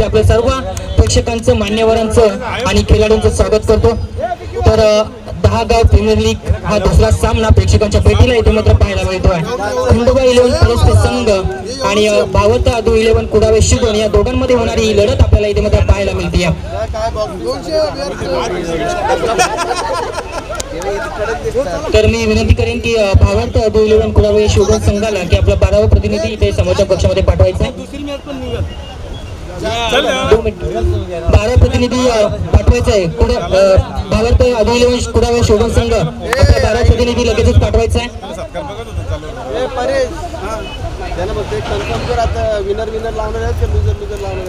मंचावर आपल्या सर्व प्रेक्षकांचं, मान्यवरांचं आणि खेळाडूंचं स्वागत करतो। तर 10 गाव प्रीमियर लीग हा दुसरा सामना प्रेक्षकांच्या भेटीला इथे मात्र पाहायला मिळतोय। खंडोबा 11 प्लस संघ आणि भावत आदू 11 कुडावे शिवण या दोघांमध्ये होणारी ही लढत आपल्याला इथे मात्र पाहायला मिळते। तर मी विनंती करेन की भावार्थ आदू 11 कुडावे शिवण संघाला की आपला 12वा प्रतिनिधी इथे समोरच्या कक्षामध्ये पाठवायचा आहे। 12 प्रतिनिधी पाठवायचा आहे। भावार्थ आदू 11 कुडावे शिवण संघ आपला 12 प्रतिनिधी लगेचच पाठवायचा आहे।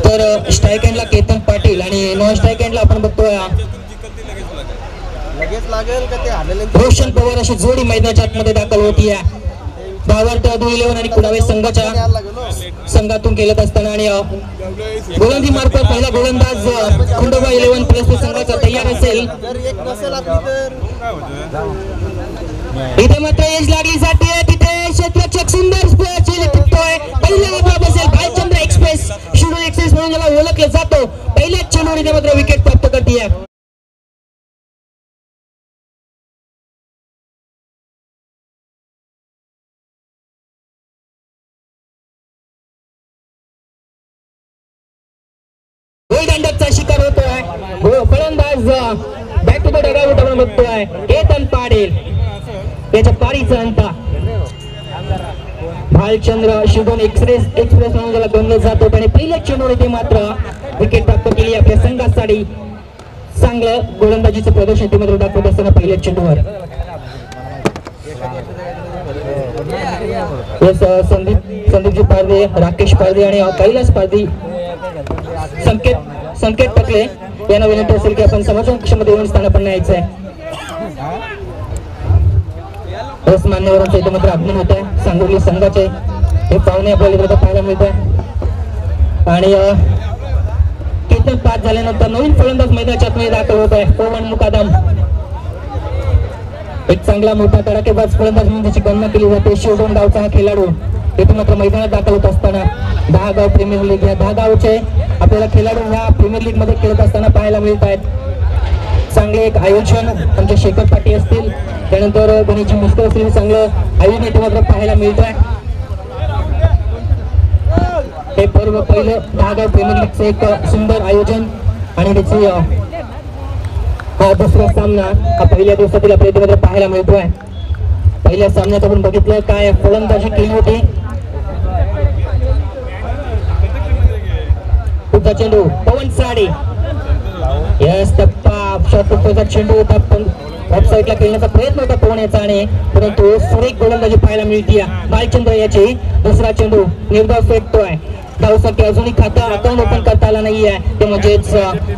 तर स्ट्राईक एंडला केतन पाटील आणि नॉन स्ट्राईक एंडला आपण बघतोय रोशन पवार अशी जोडी मैदानाच्या आतमध्ये दाखल होती आहे। भावार्थ आदू 11 आणि कुडावे संघातून खेळत असताना आणि गोलंदाजी मार्फत पहिला गोलंदाज खंडोबा 11 प्लस संघाचा तयार असेल। इथे मात्र एज लागली जाते, तिथे क्षेत्ररक्षक सुंदर टिपतोय। पहिला धावा बसेल भालचंद्र एक्सप्रेस, शिवण एक्सप्रेस म्हणून ज्याला ओळखलं जातो। पहिल्याच चेंडूवर इथे मात्र विकेट प्राप्त करते। गोलंदाजचा शिकार होतोय फलंदाज बॅक टू द डगआउट आपण बघतोय केतन पाटील त्याच्या पारीचा अंता। भालचंद्र शिवण एक्सप्रेस म्हणून ज्याला गणलं जातो त्याने पहिल्या चेंडूवर इथे मात्र विकेट प्राप्त केली आपल्या संघासाठी। चांगलं गोलंदाजीचं प्रदर्शन ते मात्र दाखवत असताना पहिल्या चेंडूवर संदीपजी पारदे, राकेश पारदे आणि कैलास पारदी, संकेत टकले यांना विनंती असेल की आपण समोरच्या कक्षामध्ये येऊन स्थानापन्न यायचं आहे। बस मान्यवरांचं इथे मात्र आगमन होत आहे। सांगोली संघाचे हे पाहुणे आपल्याला इथे पाहायला मिळत आहे आणि केतन पास झाल्यानंतर नवीन फलंदाज मैदानाच्या आतमध्ये दाखल होत आहे पवन मुकादम। एक चांगला मोठा तडाखेबाज फलंदाज म्हणून त्याची गणना केली जाते। शिवडोन गावचा हा खेळाडू इथे मात्र मैदानात दाखल होत असताना 10 गाव प्रीमियर लीग या 10 गावचे आपल्याला खेळाडू ह्या प्रीमियर लीग मध्ये खेळत असताना पाहायला मिळत आहेत। चांगले एक आयोजन म्हणजे शेखर पाटी असतील, त्यानंतर गणेशजी मुस्कर असतील, चांगलं आयोजन इथे मात्र पाहायला मिळत आहे। हे पर्व पहिलं 10 गाव प्रीमियर लीगचं एक सुंदर आयोजन आणि त्याची हा दुसरा सामना हा पहिल्या दिवसातील आपल्या इथे मात्र पाहायला मिळतोय। पहिल्या सामन्यात आपण बघितलं काय फलंदाजी केली होती। पुढचा चेंडू पवन साडे, यस टप्पा शॉर्टपुटचा चेंडू होता पण ऑफ साईडला खेळण्याचा प्रयत्न होता पवन याचा आणि परंतु सुरेख गोलंदाजी पाहायला मिळते। भालचंद्र याची दुसरा चेंडू निर्धाव फेकतोय। धावसाठी अजूनही अकाउंट ओपन करता आला नाहीये ते म्हणजेच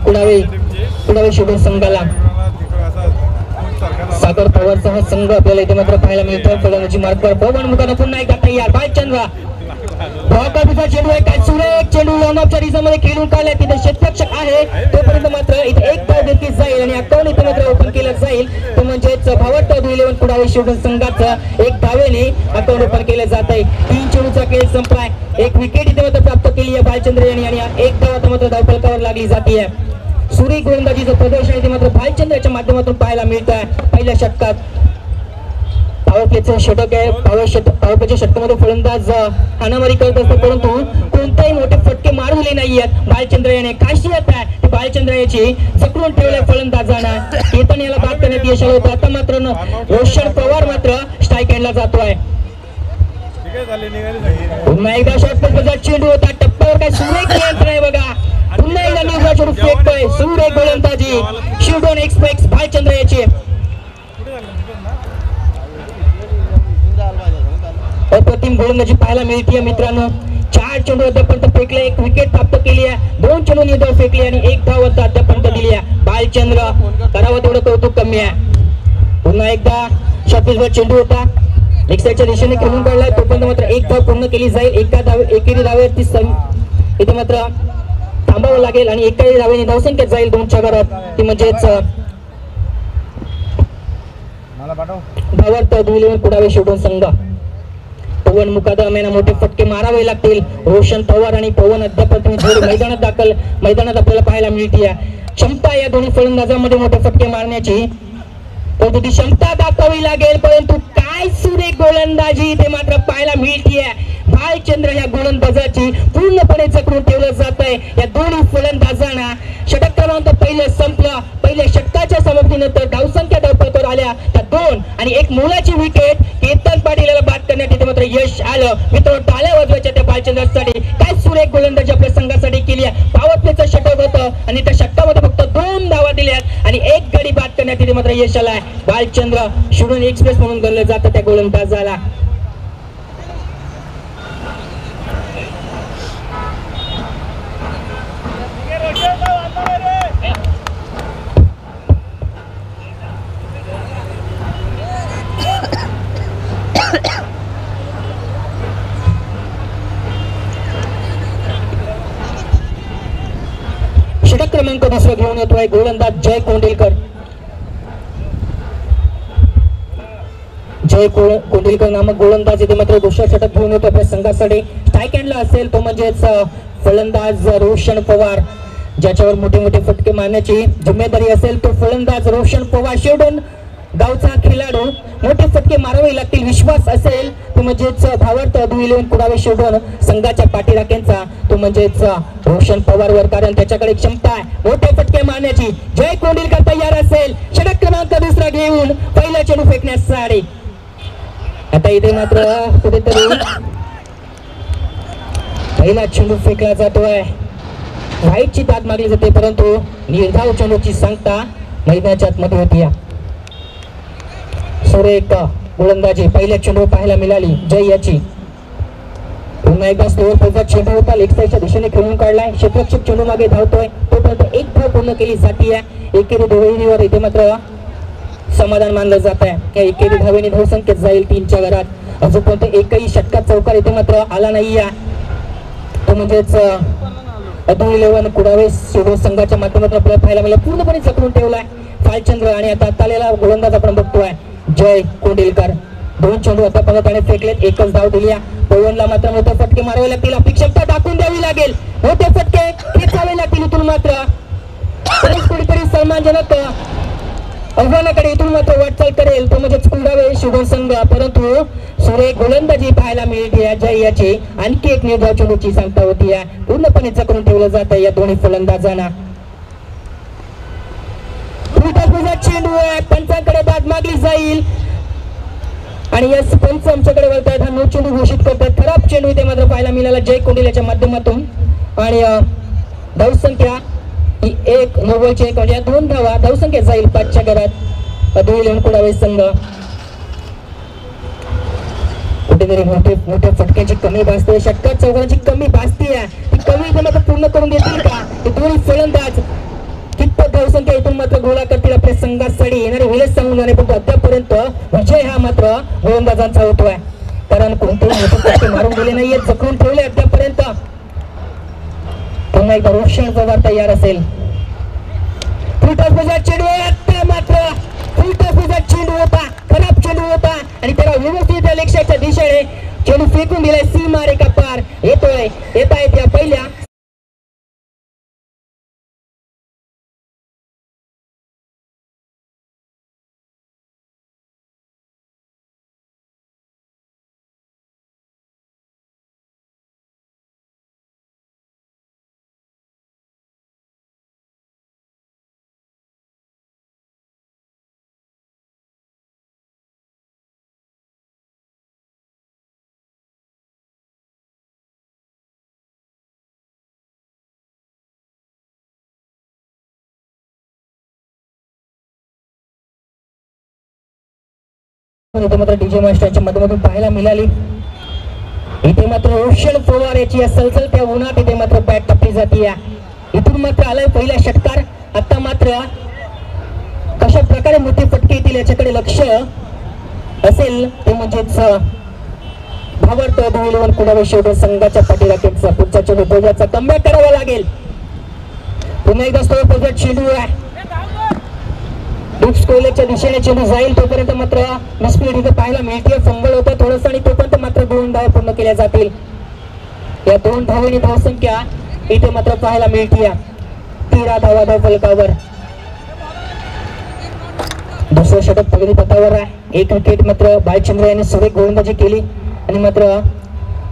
कुडावे शिवण संघाला। सागर पवारचा हा संघ आपल्याला इथे मात्र पाहायला मिळतोय। फलंदाजी मार्गावर पवन मुकादम पुन्हा एकदा तयार। भालचंद्र भावकाचा चेंडू आहे काय सुरेख चेंडू ऑनऑफच्या रिझमध्ये खेळून काढलाय। तिथे क्षेत्ररक्षक आहे तोपर्यंत मात्र इथे एक धाव देखील जाईल आणि अकाउंट इथे मात्र ओपन केलं जाईल तो म्हणजेच भावार्थ आदू 11 कुडावे शिवण संघाचं एक धावेने अकाउंट ओपन केलं जात आहे। 3 चेंडूचा खेळ संपलाय। एक विकेट इथे मात्र प्राप्त केली आहे भालचंद्र यांनी आणि एक धाव आता मात्र धावफलकावर लागली जाते। सुरेख गोलंदाजीचं प्रदर्शन इथे मात्र भालचंद्रच्या माध्यमातून पाहायला मिळत आहे। पहिल्या षटकात पॉवरप्लेचं षटक आहे। पॉवरप्लेच्या षटकामध्ये फलंदाज हाणामारी करत असतो परंतु कोणतेही मोठे फटके मारवले नाही आहेत। भालचंद्र याने खासियत आहे भालचंद्र याची जखडून ठेवल्या फलंदाजांना केतन याला बाद करण्यात यश आलं होतं। आता मात्र रोशन पवार मात्र स्ट्राईक एंडला जातोय। पुन्हा एकदा शॉर्टपुटचा चेंडू होता टप्प्यावर काय सुरेख नियंत्रण आहे बघा। पुन्हा एकदा निर्धाव चेंडू फेकतोय सुरेख गोलंदाजी शिवडोन एक्सप्रेस भालचंद्र याची। अप्रतिम गोलंदाजी पाहायला मिळते मित्रांनो। 4 चेंडू आतापर्यंत फेकले, एक विकेट प्राप्त केली आहे, 2 चेंडू निर्धाव फेकले आणि एक धाव आतापर्यंत दिली आहे। भालचंद्र करावं तेवढं कौतुक कमी आहे। पुन्हा एकदा शॉर्टपिचवर चेंडू होता एक साईडच्या दिशेने खेळून काढलाय तोपर्यंत मात्र एक धाव पूर्ण केली जाईल। एकेरी धावेवरती इथे मात्र थांबावं लागेल आणि एका धावेने धावसंख्या जाईल 2च्या घरात ती म्हणजेच भावार्थ आदू 11 कुडावे शिवण संघ। पवन मुकादम यांना मोठे फटके मारावे लागतील. रोशन पवार आणि पवन अद्याप मैदानात आपल्याला पाहायला मिळते. क्षमता या दोन्ही फलंदाजांमध्ये मोठे फटके मारण्याची परंतु ती क्षमता दाखवावी लागेल. परंतु काय सुरेख गोलंदाजी इथे मात्र पाहायला मिळतीये. भालचंद्र या गोलंदाजाची पूर्णपणे जखडून ठेवलं जात आहे. या दोन्ही फलंदाजांना षटक क्रमांक पहिलं संपलं. पहिल्या षटकाच्या समाप्तीनंतर धावसंख्या धावपळावर आल्या त्या 2 आणि एक मोलाची विकेट केतन पाटील याला बाद करण्यात इथे मात्र यश आलं. मित्रांनो टाळ्या वाजवायच्या त्या भालचंद्रसाठी. काय सुरेख गोलंदाजी आपल्या संघासाठी केली आहे. पॉवर प्लेचं षटक होतं आणि त्या षटकामध्ये फक्त 2 धावा दिल्यात आणि एक गडी बाद करण्यात इथे मात्र यश आलाय. भालचंद्र शिवून एक्सप्रेस म्हणून गणलं जातं त्या गोलंदाजाला. षटक क्रमांक दुसरा घेऊन येतोय गोलंदाज जय कोंडिलकर. जय कोंडिलकर नामक गोलंदाज इथे मात्र दुसरा षटक घेऊन येतो आपल्या संघासाठी. स्ट्राईक हँडला असेल तो म्हणजेच फलंदाज रोशन पवार ज्याच्यावर मोठे मोठे फटके मारण्याची जिम्मेदारी असेल तो फलंदाज रोशन पवार. शेवटून गावचा खेळाडू मोठे फटके मारावे लागतील विश्वास असेल तो म्हणजेच भावार्थ अधुइलेवन कुडावे शेवटून संघाच्या पाठीराख्यांचा तो म्हणजेच रोशन पवारवर कारण त्याच्याकडे क्षमता आहे मोठे फटके मारण्याची. जय कोंडिलकर तयार असेल षटक क्रमांक दुसरा घेऊन पहिला चेंडू फेकण्यासाठी. आता इथे मात्र कुठेतरी पहिला चेंडू फेकला जातोय. राईटची दाद मागली जाते परंतु निर्धाव चेंडूची सांगता मैदानाच्या आतमध्ये होती. सुरेख गोलंदाजी पहिल्या चेंडू पाहायला मिळाली जय याची. पुन्हा एकदा स्लोअर पेसचा चेंडू होता लेग साईडच्या दिशेने खेळून काढलाय. क्षेत्ररक्षक चेंडू मागे धावतोय तोपर्यंत एक धाव पूर्ण केली जाते. एकेरी दुहेरीवर इथे मात्र समाधान मानलं जात आहे. या एकेरी धावेने धावसंख्येत जाईल 3च्या घरात. अजूनपर्यंत एकही षटकात चौकार इथे मात्र आला नाही. तो म्हणजेच अधुइलेवन कुडावे शिवो संघाच्या माध्यमातून आपल्याला पाहायला मिळालं पूर्णपणे जखडून ठेवलाय भालचंद्र. आणि आता तालेला गोलंदाज आपण बघतोय जय कोंडिलकर. 2 चेंडू आतापर्यंत त्याने फेकलेत 1च धाव दिली. पवनला मात्र मोठे फटके मारावे लागतील. आपली क्षमता दाखवून द्यावी लागेल. मोठे फटके खेचावे लागतील इथून मात्र. कुठेतरी सन्मानजनक आव्हानाकडे इथून मात्र वाटचाल करेल तो म्हणजे कुडावे शिवो संघ. परंतु सुरेख गोलंदाजी पाहायला मिळते जय याची. आणखी एक निर्धाव चेंडूची सांगता होती. पूर्णपणे चक्रून ठेवलं जात आहे या दोन्ही फलंदाजांना. चेंडू आहे पंचांकडे दाद मागली जाईल आणि या पंच आमच्याकडे वळतायत. हा नो चेंडू घोषित करतात. खराब चेंडू इथे मात्र पाहायला मिळाला जय कोंडिलच्या माध्यमातून. आणि धावसंख्या ही 1 नोबलची 1 म्हणजे 2 धावा धावसंख्या जाईल 5च्या घरात. अधुइलेवन कुडावे संघ. कुठेतरी मोठ्या फटक्याची कमी भासते. षटकात चौकांची कमी भासते. ती कमी इथे मात्र पूर्ण करून देतील का हे दोन्ही फलंदाज. कितपत धावसंख्या इथून मात्र गोळा करतील आपल्या संघासाठी येणारे वेळेस सांगून जाणे पण आतापर्यंत विजय हा मात्र गोलंदाजांचा होतोय कारण कोणतेही मोठे फटके मारून गेले नाहीये. जखडून ठेवले आतापर्यंत. पुन्हा एकदा रोशन पवार तयार असेल. चेंडू आता मात्र चेंडू होता खराब चेंडू होता आणि त्याला व्यवस्थित लेक्षाच्या दिशेने चेंडू फेकून दिलाय. सीमा रेखा पार येत आहेत या पहिल्या इथे मात्र डीजे मास्टरच्या माध्यमातून पाहायला मिळाली. इथे मात्र रोशन पवार याची सलसलत्या उन्हात इथे मात्र बॅट टपली जाते. इथून मात्र आलाय पहिला षटकार. आता मात्र कशा प्रकारे मोठे फटके येतील याच्याकडे लक्ष असेल ते म्हणजेच भावार्थ अधुइलेवन कुडावे शेवट संघाच्या पाठीराख्यांचा पुढचा चेंडू बोजाचा कमबॅक करावा लागेल. पुन्हा एकदा स्लो पोझिट चेंडू आहे स्कोलेच्या दिशेने चेंडू जाईल तोपर्यंत मात्र मिसफील्ड इथे पाहायला मिळते. फंगल होतं थोडंसं आणि तोपर्यंत मात्र 2 धावा पूर्ण केल्या जातील. या 2 धावांनी धावसंख्या इथे मात्र पाहायला मिळते 13 धावा धावफलकावर. दुसरं षटक प्रगती पथावर आहे. एक विकेट मात्र बाळचंद्र यांनी सुरेख गोलंदाजी केली आणि मात्र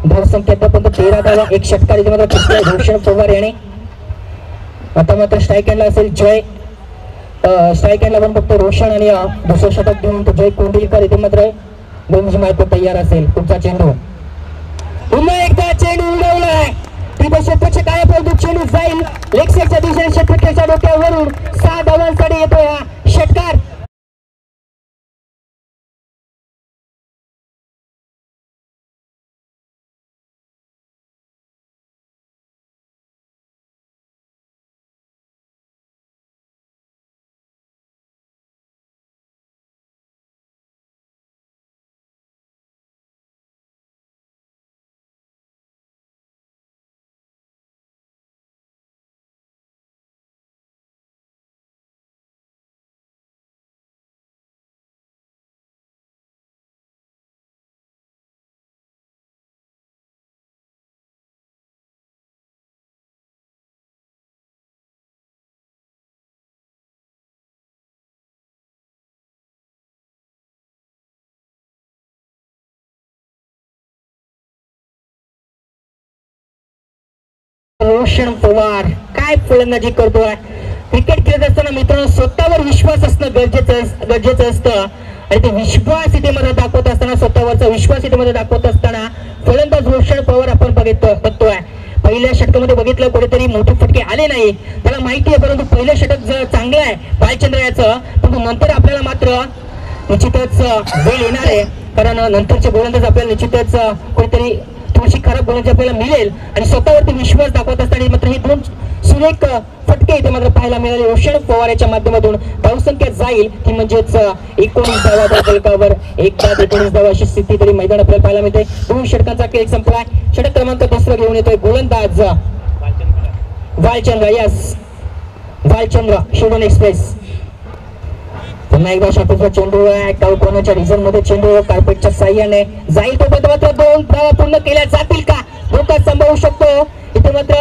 धावसंख्या आतापर्यंत 13 धावा. एक षटकार इथे मात्र भूषण पवार याने. आता मात्र स्ट्राईक हँडला असेल जय. स्ट्राईक हँडला पण फक्त रोशन आणि दुसरं षटक घेऊन तो जय कोंडिलकर इथे मात्र गोलंदाजी मार्ग तयार असेल. पुढचा चेंडू पुन्हा एकदा चेंडू उडवलाय तिथे क्षेत्ररक्षक काय परंतु चेंडू जाईल लेग साईडच्या दिशेने. क्षेत्ररक्षकाच्या डोक्यावरून 6 धावांसाठी येतो हा षटकार. रोशन पवार काय फलंदाजी करतोय. क्रिकेट खेळत असताना मित्रांनो स्वतःवर विश्वास असणं गरजेचं असतं आणि ते विश्वास इथे मध्ये दाखवत असताना स्वतःवरचा विश्वास इथे मध्ये दाखवत असताना फलंदाज रोशन पवार आपण बघतोय. पहिल्या षटकामध्ये बघितलं कुठेतरी मोठे फटके आले नाही त्याला माहिती आहे. परंतु पहिलं षटक चांगलं आहे बाळचंद्र याचं. परंतु नंतर आपल्याला मात्र निश्चितच वेळ येणार आहे कारण नंतरचे गोलंदाज आपल्याला निश्चितच कुठेतरी थोडीशी खराब गोलंदाजी आपल्याला मिळेल आणि स्वतःवरती विश्वास दाखवत असताना मात्र ही 2 सुरेख फटके इथे मात्र पाहायला मिळाले. रोशन पवार याच्या माध्यमातून धावसंख्या जाईल ती म्हणजेच 19 धावा धावफलकावर. 1-19 धावा अशी स्थिती तरी मैदान आपल्याला पाहायला मिळते. 2 षटकांचा खेळ संपलाय. षटक क्रमांक 3 घेऊन येतोय गोलंदाज वालचंद्र. Yes वालचंद्र शिवडन express. पुन्हा एकदा षटकाचा चेंडू आहे कोणाच्या रिझन मध्ये चेंडू कार्पेटच्या साह्याने जाईल तो मात्र 2 धावा पूर्ण केल्या जातील का धोका संभवू शकतो. इथे मात्र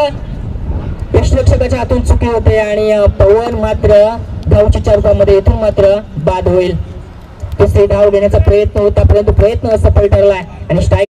यष्टिरक्षकाच्या हातून चुकी होते आणि पवन मात्र धावच्या रूपामध्ये इथून मात्र बाद होईल. दुसरी धाव घेण्याचा प्रयत्न होता परंतु प्रयत्न असफल ठरलाय आणि स्ट्राईक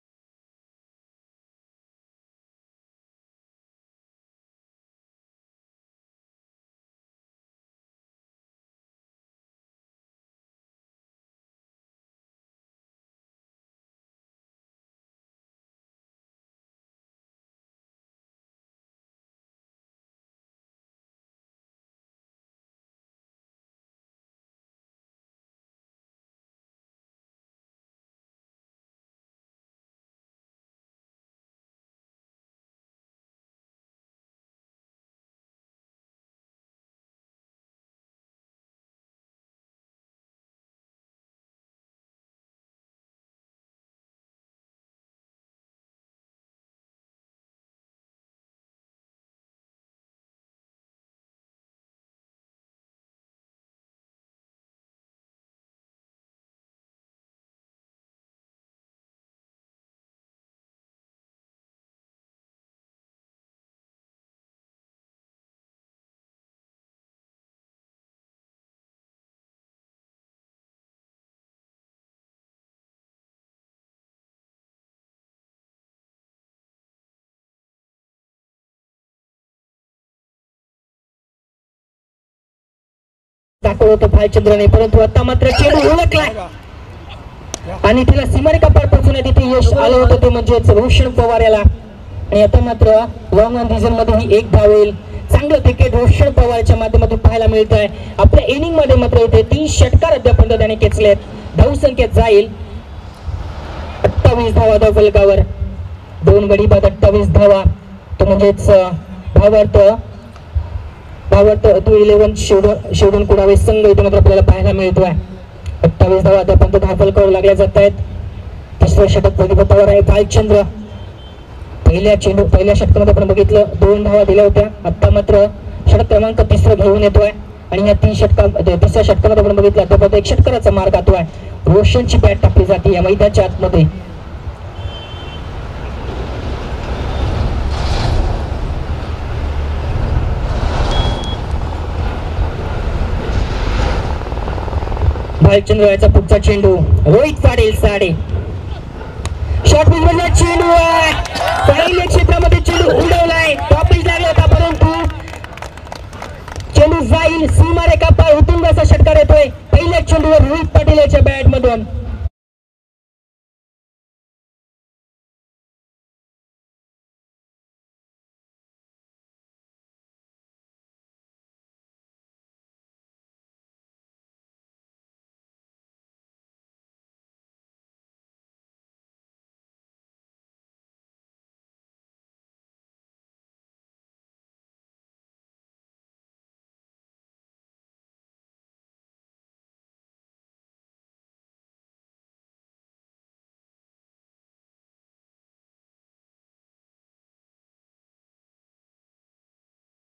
दाखवलं होतं भालचंद्रने परंतु आता मात्र चेंडू ओळखलाय आणि तिला सीमारेखा पार पोहोचण्यात तिथे यश आलं होतं ते म्हणजेच रोशन पवार याला. आणि आता मात्र लॉंग ऑन रिझन मध्ये ही 1 धाव येईल. चांगलं क्रिकेट रोशन पवारच्या माध्यमातून पाहायला मिळत आहे. आपल्या इनिंग मध्ये मात्र इथे 3 षटकार अद्यापर्यंत त्याने खेचलेत. धावसंख्या जाईल 28 धावा धावफलकावर. 2 गडी बाद 28 धावा तो म्हणजेच भावार्थ 11 शेवडून कुडावे संघ इथे मात्र आपल्याला पाहायला मिळतोय. 28 धावा आतापर्यंत धावफलकावर लागल्या जात आहेत. तिसरं षटक प्रतिपथावर आहे भालचंद्र. पहिल्या षटकामध्ये आपण बघितलं 2 धावा दिल्या होत्या. आता मात्र षटक क्रमांक 3 घेऊन येतोय आणि या तिसऱ्या षटकामध्ये आपण बघितलं तर एक षटकाराचा मार्ग आतो आहे. रोशनची बॅट टाकली जाते या मैदानाच्या आतमध्ये. भालचंद्र याचा पुढचा चेंडू रोहित पाटील साडे शॉट मिसमधला चेंडू आहे. पहिल्या क्षेत्रामध्ये चेंडू उडवलाय. टॉपिस लागला होता परंतु चेंडू जाईल सीमारेखा पार उतरून असा षटकार येतोय पहिल्या चेंडूवर रोहित पाटील याच्या बॅट मधून.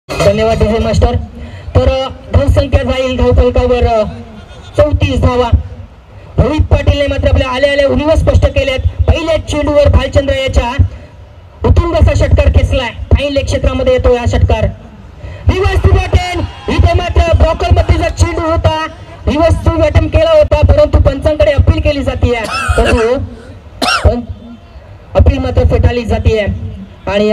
धन्यवाद डीजे मास्टर. तर धावसंख्या जाईल धावफलकावर 34 धावा. रोहित पाटीलने मात्र आपल्या आल्या उणीवा स्पष्ट केल्यात. पहिल्या चेंडूवर भालचंद्र याच्या उत्तुंग असा षटकार खेचलाय. फाईन क्षेत्रामध्ये येतो हा षटकार. रिव्हर्स टू अटेम्प्ट इथे मात्र ब्रॉकर मध्येचा चेंडू होता. रिव्हर्स टू अटेम्प्ट केला होता परंतु पंचांकडे अपील केली जाते. अपील मात्र फेटाळली जाते आणि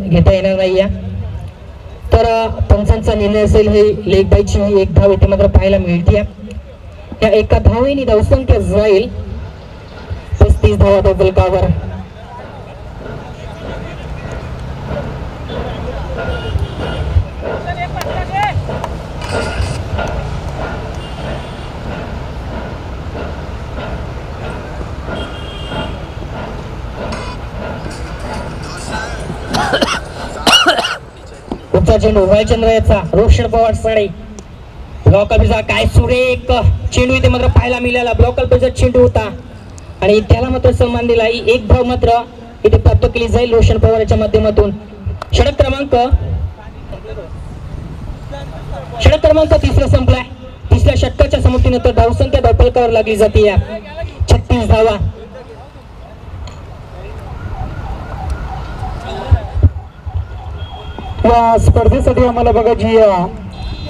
घेता येणार नाही. तर पंचांचा निर्णय असेल हे लेग बायची एक धाव इथे मात्र पाहायला मिळते. या एका धावेने धावसंख्या जाईल 35 धावा धावफलकावर. पुढचा चेंडू भालचंद्र याचा रोशन पवार साडे ब्लॉक अल्पीचा काय सुरेख चेंडू इथे मात्र पाहायला मिळाला. ब्लॉक अल्पीचा चेंडू होता आणि त्याला मात्र सन्मान दिला. एक धाव मात्र इथे प्राप्त केली जाईल रोशन पवार याच्या माध्यमातून. षटक क्रमांक 3 संपलाय. तिसऱ्या षटकाच्या समाप्तीनंतर धावसंख्या धावफलकावर लागली जाते 36 धावा. या स्पर्धेसाठी आम्हाला बघा जी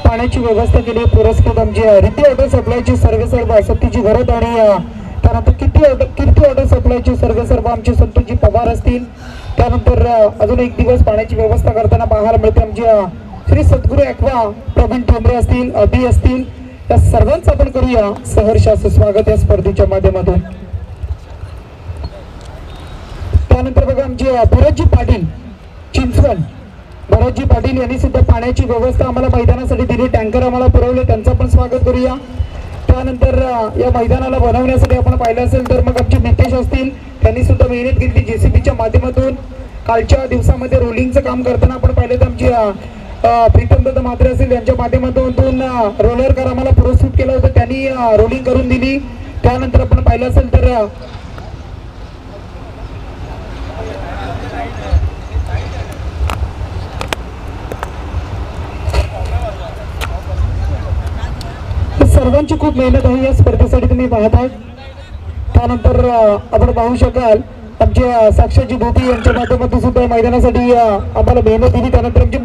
पाण्याची व्यवस्था केली पुरस्कृत आमची रिती ऑर्डर सप्लायची सर्व सतीची घरत आणि त्यानंतर कीर्ती ऑर्डर सप्लायची सर्व आमचे संतोषजी पवार असतील. त्यानंतर अजून एक दिवस पाण्याची व्यवस्था करताना पाहायला मिळते आमच्या श्री सद्गुरू ॲक्वा प्रवीण ठोंबरे असतील अभि असतील. या सर्वांचं आपण करूया सहर्ष असं स्वागत या स्पर्धेच्या माध्यमातून. त्यानंतर बघा आमचे भरतजी पाटील चिंचवण भरतजी पाटील यांनी सुद्धा पाण्याची व्यवस्था आम्हाला मैदानासाठी दिली. टँकर आम्हाला पुरवले त्यांचं पण स्वागत करूया. त्यानंतर या मैदानाला बनवण्यासाठी आपण पाहिलं असेल तर मग आमचे नितेश असतील त्यांनी सुद्धा मेहनत घेतली JCBच्या माध्यमातून. कालच्या दिवसामध्ये रोलिंगचं काम करताना आपण पाहिलं तर आमची प्रीतमदत्त म्हात्रे असतील यांच्या माध्यमातून रोलर कार आम्हाला पुरस्कृत केलं होतं त्यांनी रोलिंग करून दिली. त्यानंतर आपण पाहिलं असेल तर सर्वांची खूप मेहनत आहे या स्पर्धेसाठी तुम्ही पाहताय. त्यानंतर आपण पाहू शकाल आमच्या साक्षाजी भोपी यांच्या माध्यमातून सुद्धा मैदानासाठी आम्हाला मेहनत दिली. त्यानंतर आमचे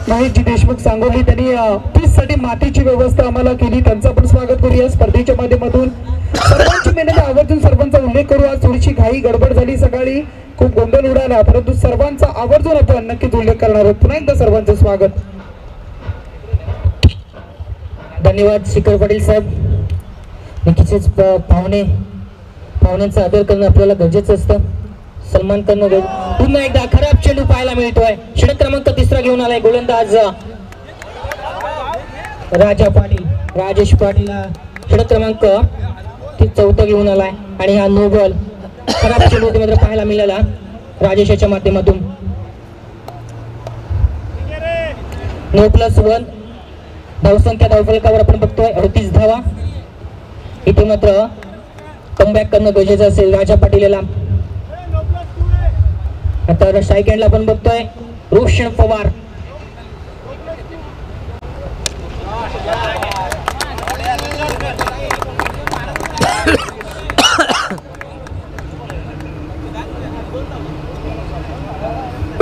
महेशजी देशमुख सांगोली त्यांनी 30 साठी मातीची व्यवस्था आम्हाला केली. त्यांचं आपण स्वागत करूया स्पर्धेच्या माध्यमातून. सर्वांची मेहनत आवर्जून सर्वांचा उल्लेख करू. आज थोडीशी घाई गडबड झाली सकाळी खूप गोंधळ उडाला परंतु सर्वांचा आवर्जून आपण नक्कीच उल्लेख करणार आहोत. पुन्हा एकदा सर्वांचं स्वागत. धन्यवाद शिखर पाटील साहेब. नक्कीच पाहुण्यांचा आदर करणं आपल्याला गरजेचं असतं. सन्मान करणं. पुन्हा एकदा खराब चेंडू पाहायला मिळतोय. षटक क्रमांक 3 घेऊन आलाय गोलंदाज राजेश पाटील षटक क्रमांक 4 घेऊन आलाय आणि हा नो बॉल खराब चेंडू मात्र पाहायला मिळाला राजेशाच्या माध्यमातून. 9+1 धावसंख्या धावफलकावर आपण बघतोय 38 धावा. इथे मात्र कमबॅक करणं गरजेचं असेल राजा पाटील याला. आता स्ट्राईक एंडला आपण बघतोय रोशन पवार.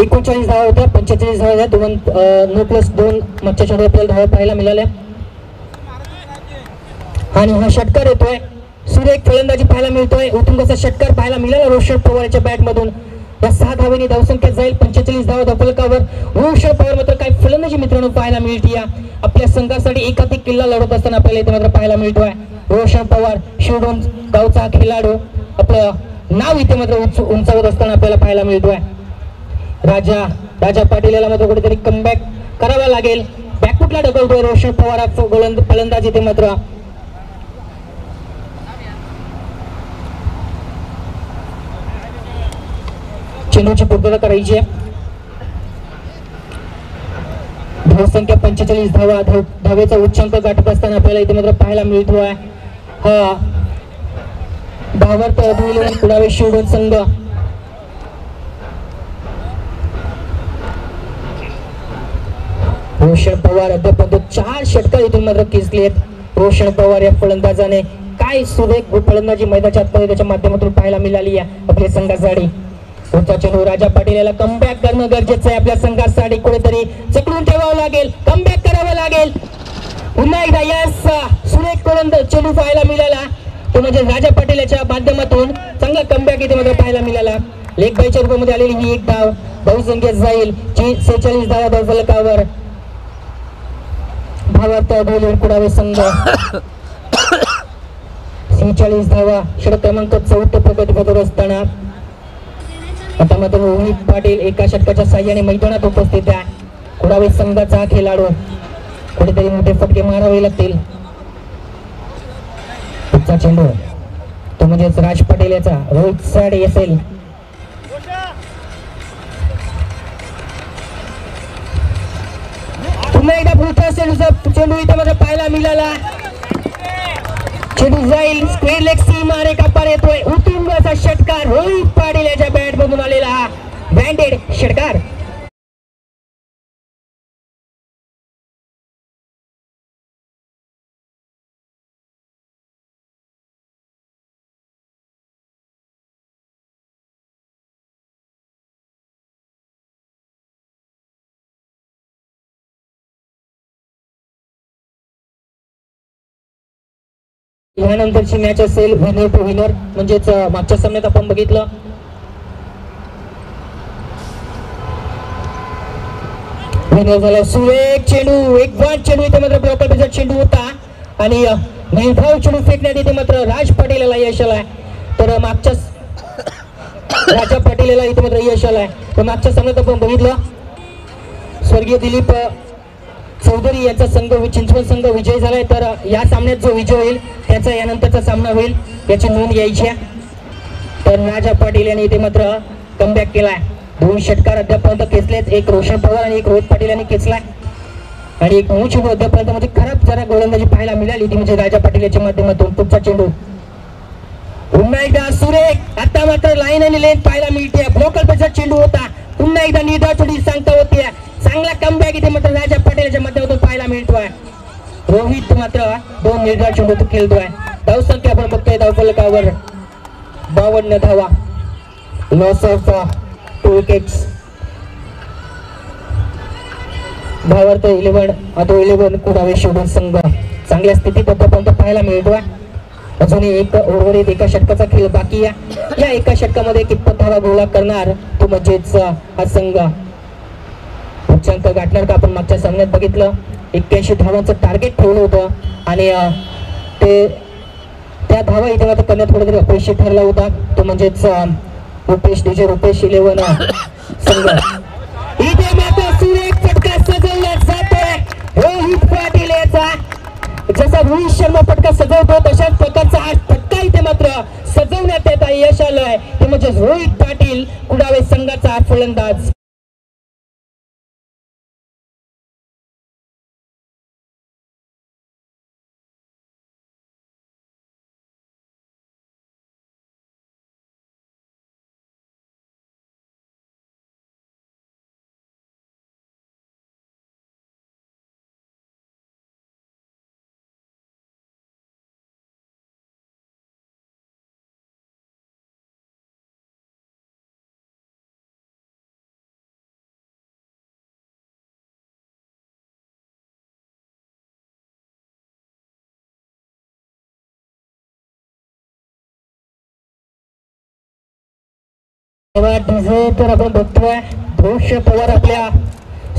एकोणचाळीस धावा होत्या, 45 धावा होत्या. 9+2 मागच्या चेंडूवर आपल्याला धावा पाहायला मिळाल्या. आणि हा षटकार येतोय, सुरेख फलंदाजी पाहायला मिळतोय. उत्तुंग षटकार पाहायला मिळाला रोशन पवारच्या बॅट मधून. या 6 धावेने धावसंख्या जाईल 45 धावा धावफलकावर. रोशन पवार मात्र काय फलंदाजी मित्रांनो पाहायला मिळते. या आपल्या संघासाठी एकाधिक किल्ला लढत असताना आपल्याला इथे मात्र पाहायला मिळतोय. रोशन पवार शिवडोन गावचा हा खेळाडू आपलं नाव इथे मात्र उंचावत असताना आपल्याला पाहायला मिळतोय. राजा पाटील याला मात्र कुठेतरी कमबॅक करावा लागेल. बॅकफुटला ढकलतोय रोशन पवार फलंदाज इथे मात्र. चेंडूची पूर्तता करायची आहे. धावसंख्या 45 धावा, धावेचा उच्चांक गाठत असताना आपल्याला इथे मात्र पाहायला मिळतोय. हा धावर पुढावे शिवडोन संघ. रोशन पवार अद्यापर्यंत 4 षटकार इथून मात्र खेचलेत. रोशन पवार या फलंदाजाने काय सुरेख फलंदाजी मैदानाच्या आतमध्ये त्याच्या माध्यमातून पाहायला मिळाली आहे आपल्या संघासाठी. पुढचा चेंडू राजा पाटील याला कमबॅक करणं गरजेचं आहे. आपल्या संघासाठी कुठेतरी चकडून ठेवावं लागेल, कमबॅक करावं लागेल. पुन्हा एकदा यस सुरेख चेंडू पाहायला मिळाला, तो म्हणजे राजा पाटील याच्या माध्यमातून चांगला कमबॅक इथे मात्र पाहायला मिळाला. लेग बायच्या रूपामध्ये आलेली ही एक धाव बहुसंख्येत जाईल 46 धावा धावफलकावर. भावार्थ कुडावे संघ 46 धावा षटक क्रमांक 14 प्रगती पथवर असताना आता मात्र रोहित पाटील एका षटकाच्या साह्याने मैदानात उपस्थित आहे. कुडावे संघाचा खेळाडू कुठेतरी मोठे फटके मारावे लागतील. पुढचा चेंडू तो म्हणजेच राज पाटील याचा रोहित साडे असेल. पुन्हा एकदा पुढचा चेंडू इथे मात्र पाहायला मिळाला. चेंडू जाईल स्क्वेअर लेग सीमा रेखा पार येतोय. उत्तुंग असा षटकार रोहित पाटील याच्या बॅट मधून आलेला हा बँडेड षटकार. यानंतरची मॅच असेल विनर टू विनर, म्हणजेच मागच्या सामन्यात आपण बघितलं विनर झाला सुरेख चेंडू. एक बाद चेंडू इथे मात्र ब्लॉकर चेंडू होता आणि निर्धाव चेंडू फेकण्यात इथे मात्र राज पाटील याला यश आलाय. तर मागच्या राजा पाटील याला इथे मात्र यश आलाय. तर मागच्या सामन्यात आपण बघितलं स्वर्गीय दिलीप चौधरी यांचा संघ चिंचवड संघ विजय झालाय. तर या सामन्यात जो विजय होईल त्याचा यानंतरचा सामना होईल याची नोंद घ्यायची आहे. तर राजा पाटील यांनी इथे मात्र कमबॅक केलाय. 2 षटकार अद्यापर्यंत खेचलेत. एक रोशन पवार आणि एक रोहित पाटील यांनी खेचलाय आणि एक 9 चेंडू अद्यापर्यंत म्हणजे खराब जरा गोलंदाजी पाहायला मिळाली ती म्हणजे राजा पाटील याच्या माध्यमातून. पुढचा चेंडू पुन्हा एकदा सुरेख आता मात्र लाईन आणि लेन पाहायला मिळते. ब्लॉकर चेंडू होता. पुन्हा एकदा निर्धाव चेंडू सांगता होते. चांगला कमबॅक इथे मात्र राजा पाटील याच्या माध्यमातून पाहायला मिळतोय. रोहित मात्र 2 निर्धाव चेंडू खेळतोय. धावसंख्या आपण बघतोय धावफलकावर 52 धावा. Loss of 2 wickets. भावार्थ 11 कुडावे शिवडोन संघ चांगल्या स्थितीत आतापर्यंत पाहायला मिळतोय. अजूनही एक उर्वरित एका षटकाचा खेळ बाकी आहे. या एका षटकामध्ये कितपत धावा गोळा करणार तो म्हणजेच हा संघ उच्चांक गाठणार का. आपण मागच्या सामन्यात बघितलं 81 धावांचं टार्गेट ठेवलं होतं आणि त्या धावा इथे मात्र करण्यात कुठेतरी अपयशी ठरला होता तो म्हणजेच रुपेश 11 संघ. इथे मात्र सुरेख फटका सजवला जातोय रोहित पाटील याचा. जसा रोहित शर्मा फटका सजवतो तशाच प्रकारचा हा फटका इथे मात्र सजवण्यात येत यश आलंय ते म्हणजे रोहित पाटील कुडावे संघाचा फलंदाज. तर आपण बघतोय रोशन पवार आपल्या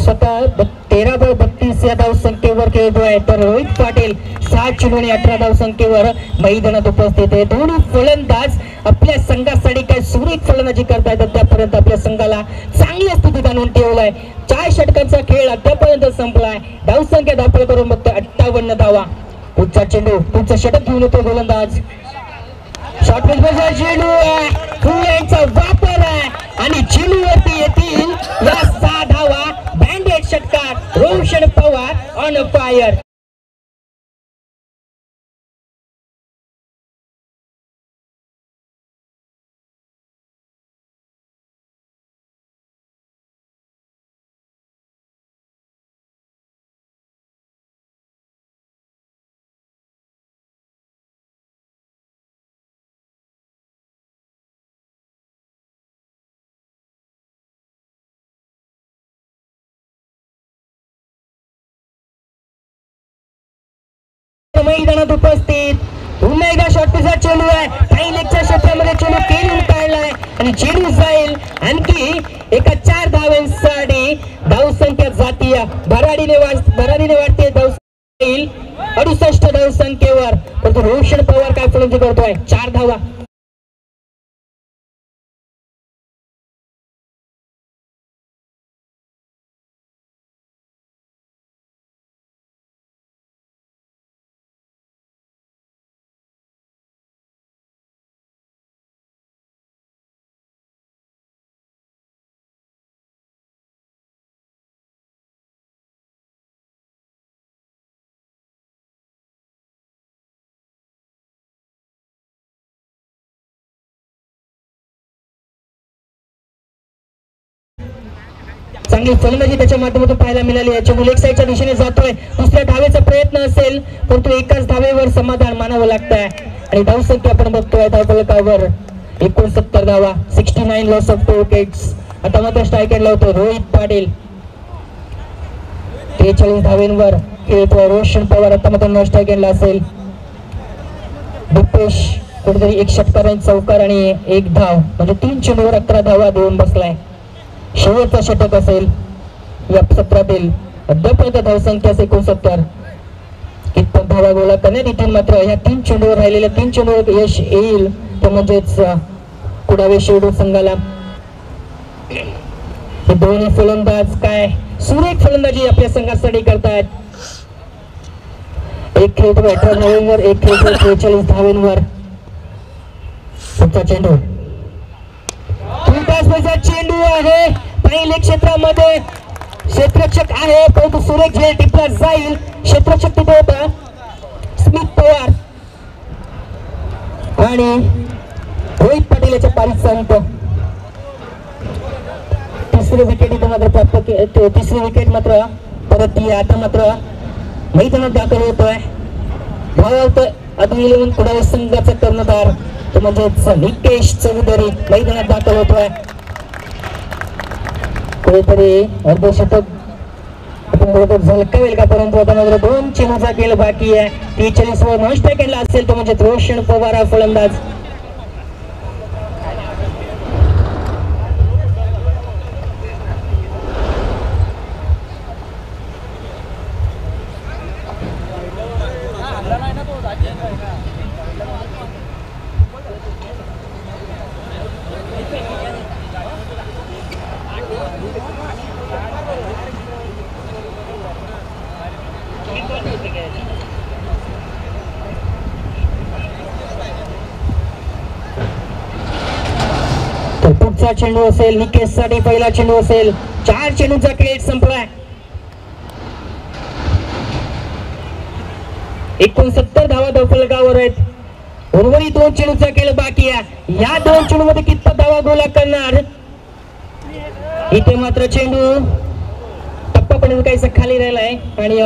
स्वतः 13/32 या धावसंख्येवर खेळतोय, तर रोहित पाटील 7 चेंडू आणि 18 धावसंख्येवर मैदानात उपस्थित आहे. दोन्ही फलंदाज आपल्या संघासाठी काय सुरेख फलंदाजी करतायत. त्यापर्यंत आपल्या संघाला चांगल्या स्थितीत आणून ठेवलाय. 4 षटकांचा खेळ अद्यापर्यंत संपलाय. धावसंख्या दाखल करून बघतोय 58 धावा. पुढचा चेंडू पुढचं षटक घेऊन येतो गोलंदाज. शॉर्ट पिचचा चेंडू फुल्यांचा वापर आहे आणि चेंडूवरती येतील या 6 धावा. बँडेड षटकार रोशन पवार ऑन फायर. मैदानात उपस्थित पुन्हा एकदा शॉटचा चेंडू आहे. काही लेगच्या क्षेत्रामध्ये चेंडू खेळून काढलाय आणि चेंडू जाईल आणखी एका 4 धावांसाठी. धावसंख्या जातीय भराडीने वाढते. धावसंख्या येईल 68 धावसंख्येवर. परंतु रोशन पवार काय फलंदाजी करतोय. 4 धावा. चांगली फलंदाजी त्याच्या माध्यमातून पाहायला मिळाली. याच्यामुळे लेग साईडच्या दिशेने जातोय. दुसऱ्या धावेचा प्रयत्न असेल परंतु एकाच धावेवर समाधान मानावं लागतंय. आणि धावसंख्या आपण बघतोय धावफलकावर 69 धावा. 69 लॉस ऑफ 2 विकेट्स. आता मात्र स्ट्राईक एंड लावतो रोहित पाटील. 43 धावेंवर खेळतोय रोशन पवार. आता मात्र स्ट्राईक एंडला असेल. दीपेश कुठेतरी 1 षटकार चौकार आणि 1 धाव म्हणजे 3 चेंडूवर 11 धावा देऊन बसलाय. शेवटचा षटक असेल या सत्रातील. अद्यापर्यंत धावसंख्या 69. कितपत धावा गोळा करण्यात येतील मात्र या 3 चेंडूवर राहिलेल्या 3 चेंडूवर यश येईल ते म्हणजेच कुडावे शेडू संघाला. हे दोन्ही फलंदाज काय सुरेख फलंदाजी आपल्या संघासाठी करतायत. एक खेळतो 18 धावेंवर, एक खेळतो 43 धावेंवर. पुढचा चेंडू चेंडू आहे. पहिल्या क्षेत्रामध्ये क्षेत्ररक्षक आहे परंतु सुरेख झेल टिपला जाईल. क्षेत्ररक्षक तिथे होता स्मिथ पवार आणि रोहित पाटील याच्या पारीचा अंक. तिसरी विकेट इथे मात्र प्राप्त. तिसरी विकेट मात्र परत ती आता मात्र मैदानात दाखल होतोय. धावतोय अधुइलेवन कुडावे संघाचा कर्णधार तो म्हणजेच निकेश चौधरी मैदानात दाखल होतोय. कुठेतरी अर्धशतक आपण बरोबर झलकावेल का परंतु आता मात्र 2 चेंडूचा खेळ बाकी आहे. 43 वर नॉन स्ट्राईक एंडला असेल तो म्हणजे रोशन पवार हा फलंदाज. पुढचा चेंडू असेल निकेश साठी पहिला चेंडू असेल. 4 चेंडूचा खेळ संपलाय. 69 धावा धावफलकावर आहेत. उर्वरित 2 चेंडूचा खेळ बाकी आहे. या 2 चेंडूमध्ये कितपत धावा गोळा करणार. इथे मात्र चेंडू टप्पापर्यंत काहीसा खाली राहिलाय आणि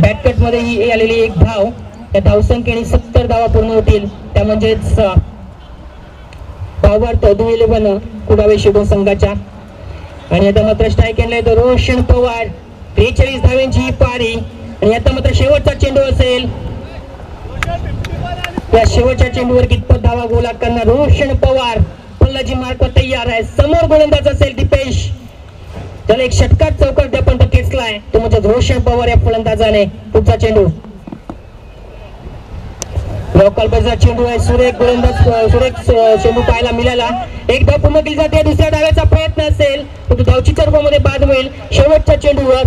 बॅटकट मध्ये ही आलेली 1 धाव. त्या धावसंख्येने 70 धावा पूर्ण होतील. त्या म्हणजेच धावार्थ 11 कुडावे शेडू संघाच्या. आणि आता मात्र स्ट्राईक एंडला येतो रोशन पवार. 43 धावांची ही पारी आणि आता मात्र शेवटचा चेंडू असेल. त्या शेवटच्या चेंडूवर कितपत धावा गोळा करणार रोशन पवार. फलंदाजी मार्ग तयार आहे. समोर गोलंदाज असेल दीपेश, त्याला एक षटकार चौकार आपण खेचलाय, तो म्हणजे रोशन पवार या फलंदाजाने. पुढचा चेंडू लोकलचा चेंडू आहे. सुरेख गोलंदाज, सुरेख चेंडू पाहायला मिळाला. एकदा पूर्ण केली जाते. दुसऱ्या डाव्याचा प्रयत्न असेल परंतु धावचीच्या रूपामध्ये बाद होईल. शेवटच्या चेंडूवर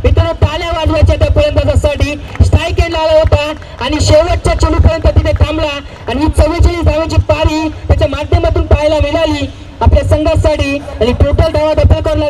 मित्रांनो टाळ्या वाजवायच्या त्या फलंदाजासाठी. स्ट्राईक एंड आला होता आणि शेवटच्या चेंडूपर्यंत तिथे थांबला आणि 44 धावांची पारी त्याच्या माध्यमातून पाहायला मिळाली आपल्या संघासाठी आणि टोटल धावा डबल करला.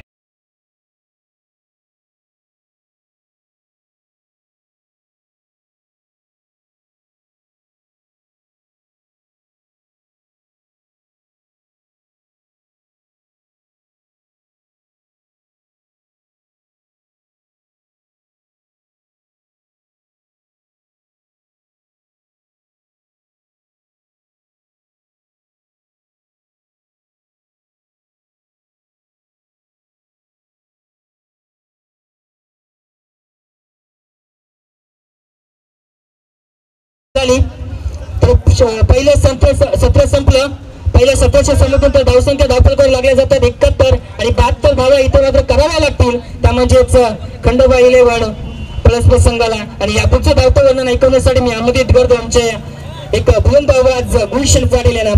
पहिलं सत्र संपलं. पहिल्या सत्राच्या समाप्तीनंतर धावसंख्या धावफलकावर लागल्या जातात 71 आणि 72 धावा इथे मात्र कराव्या लागतील. त्या म्हणजेच खंडोबा इलेव्हन प्लस संघाला. आणि यापुढचं धावतं वर्णन ऐकवण्यासाठी मी आमंत्रित करतो आमचे एक बुलंद आवाज गुलशन पाटील यांना.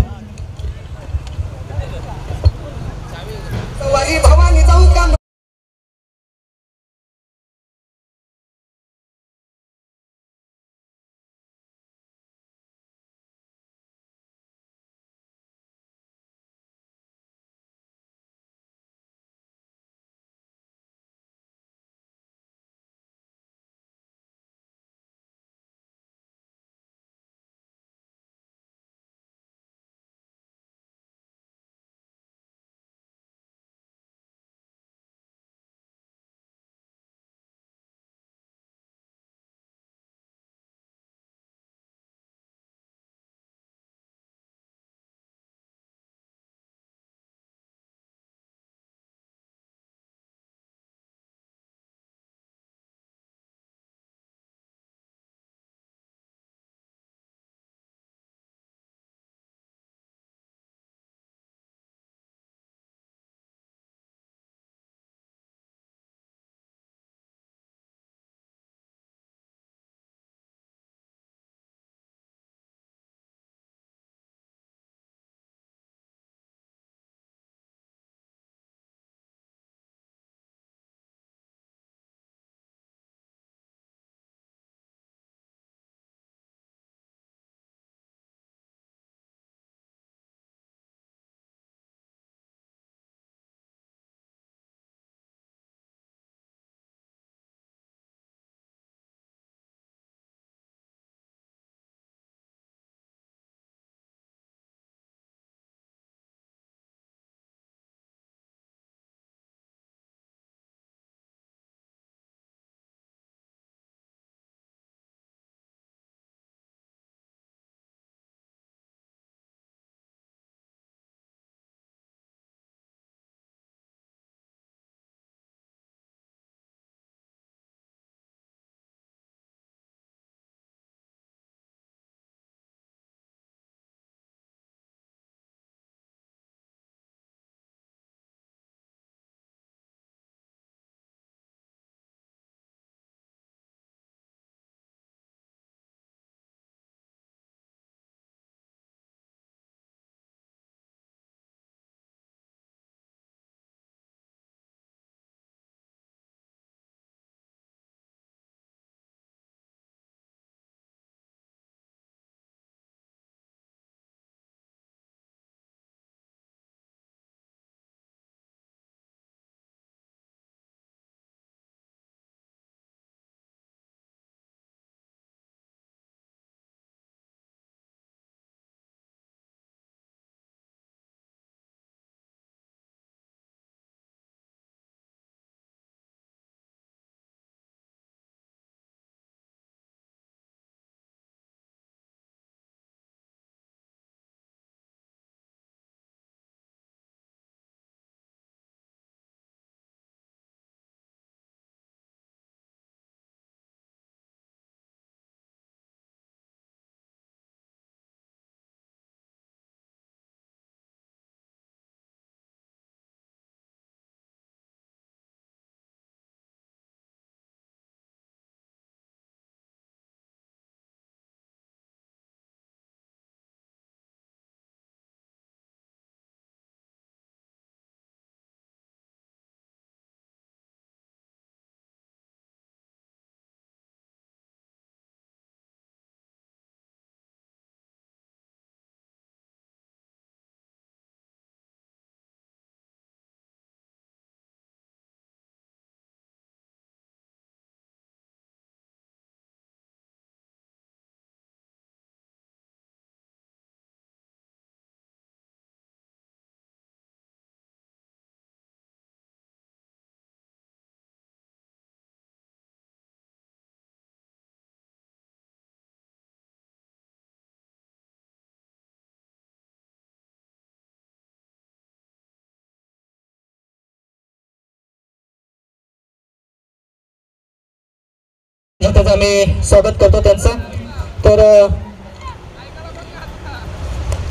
निश्चितच आम्ही स्वागत करतो त्यांचं.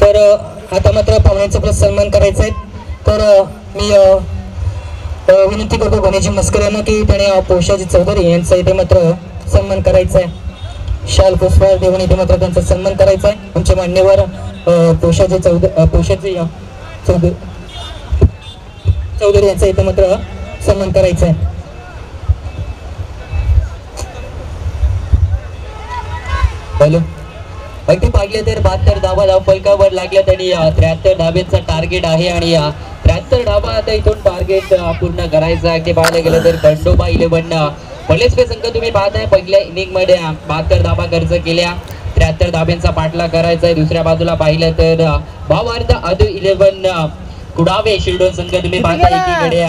तर आता मात्र पाहुण्यांचा आपला सन्मान करायचा आहे. तर मी विनंती करतो गणेशजी मस्कर यांना की त्याने पोषाजी चौधरी यांचा इथे मात्र सन्मान करायचा आहे. शाल पुष्पा देऊन इथे मात्र त्यांचा सन्मान करायचा आहे. आमचे मान्यवर पोषाजी चौधरी यांचा इथे मात्र सन्मान करायचा आहे. हॅलो, अगदी पाहिलं तर 72 धावा धाव फलकावर लागल्यात आणि 73 धाब्यांचा टार्गेट आहे आणि 73 धावा आता इथून टार्गेट पूर्ण करायचं. अगदी पाहायला गेलं तर खंडोबा 11 पलेसवे संघ तुम्ही पाहताय पहिल्या इनिंग मध्ये 72 धावा खर्च केल्या. 73 धाब्यांचा पाठला करायचा आहे. दुसऱ्या बाजूला पाहिलं तर भावार्थ आदू 11 कुडावे शिरडोन संघ तुम्ही पाहताय एकीकडे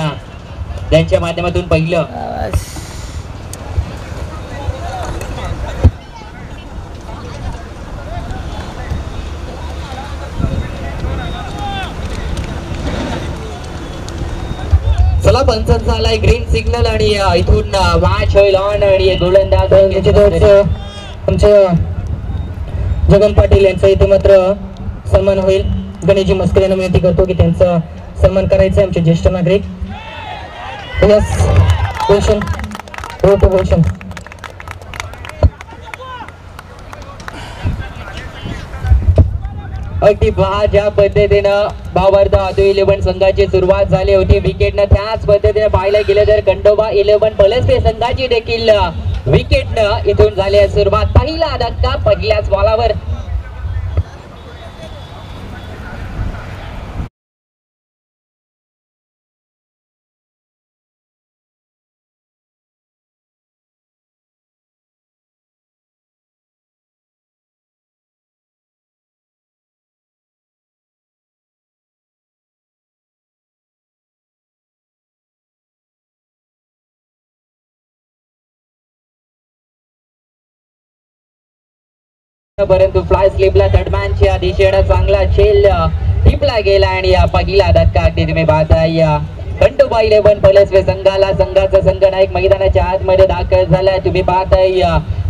त्यांच्या माध्यमातून पहिलं चला पंचांचा आलाय ग्रीन सिग्नल आणि इथून मॅच होईल ऑन आणि गोलंदाज आमचे जगन पाटील यांचा इथे मात्र सन्मान होईल. गणेशजी मस्कर यांना विनंती करतो की त्यांचा सन्मान करायचा आहे. आमचे ज्येष्ठ नागरिक यस गुलशन गुलशन अगदी पहा ज्या पद्धतीनं भावार्थ आदू 11 संघाची सुरुवात झाली होती विकेटनं. त्याच पद्धतीने पाहायला गेलं तर खंडोबा 11 पलसवे संघाची देखील विकेटनं इथून झाली आहे सुरुवात. पहिला धक्का पहिल्याच बॉलावर. परंतु फ्लाय स्लिपला थर्डमॅनच्या दिशेनं चांगला झेल टिपला गेला आणि पहिला धक्का अगदी तुम्ही पाहताय खंडोबा 11 पलसवे संघाचा संघनायक मैदानाच्या आतमध्ये दाखल झालाय. तुम्ही पाहताय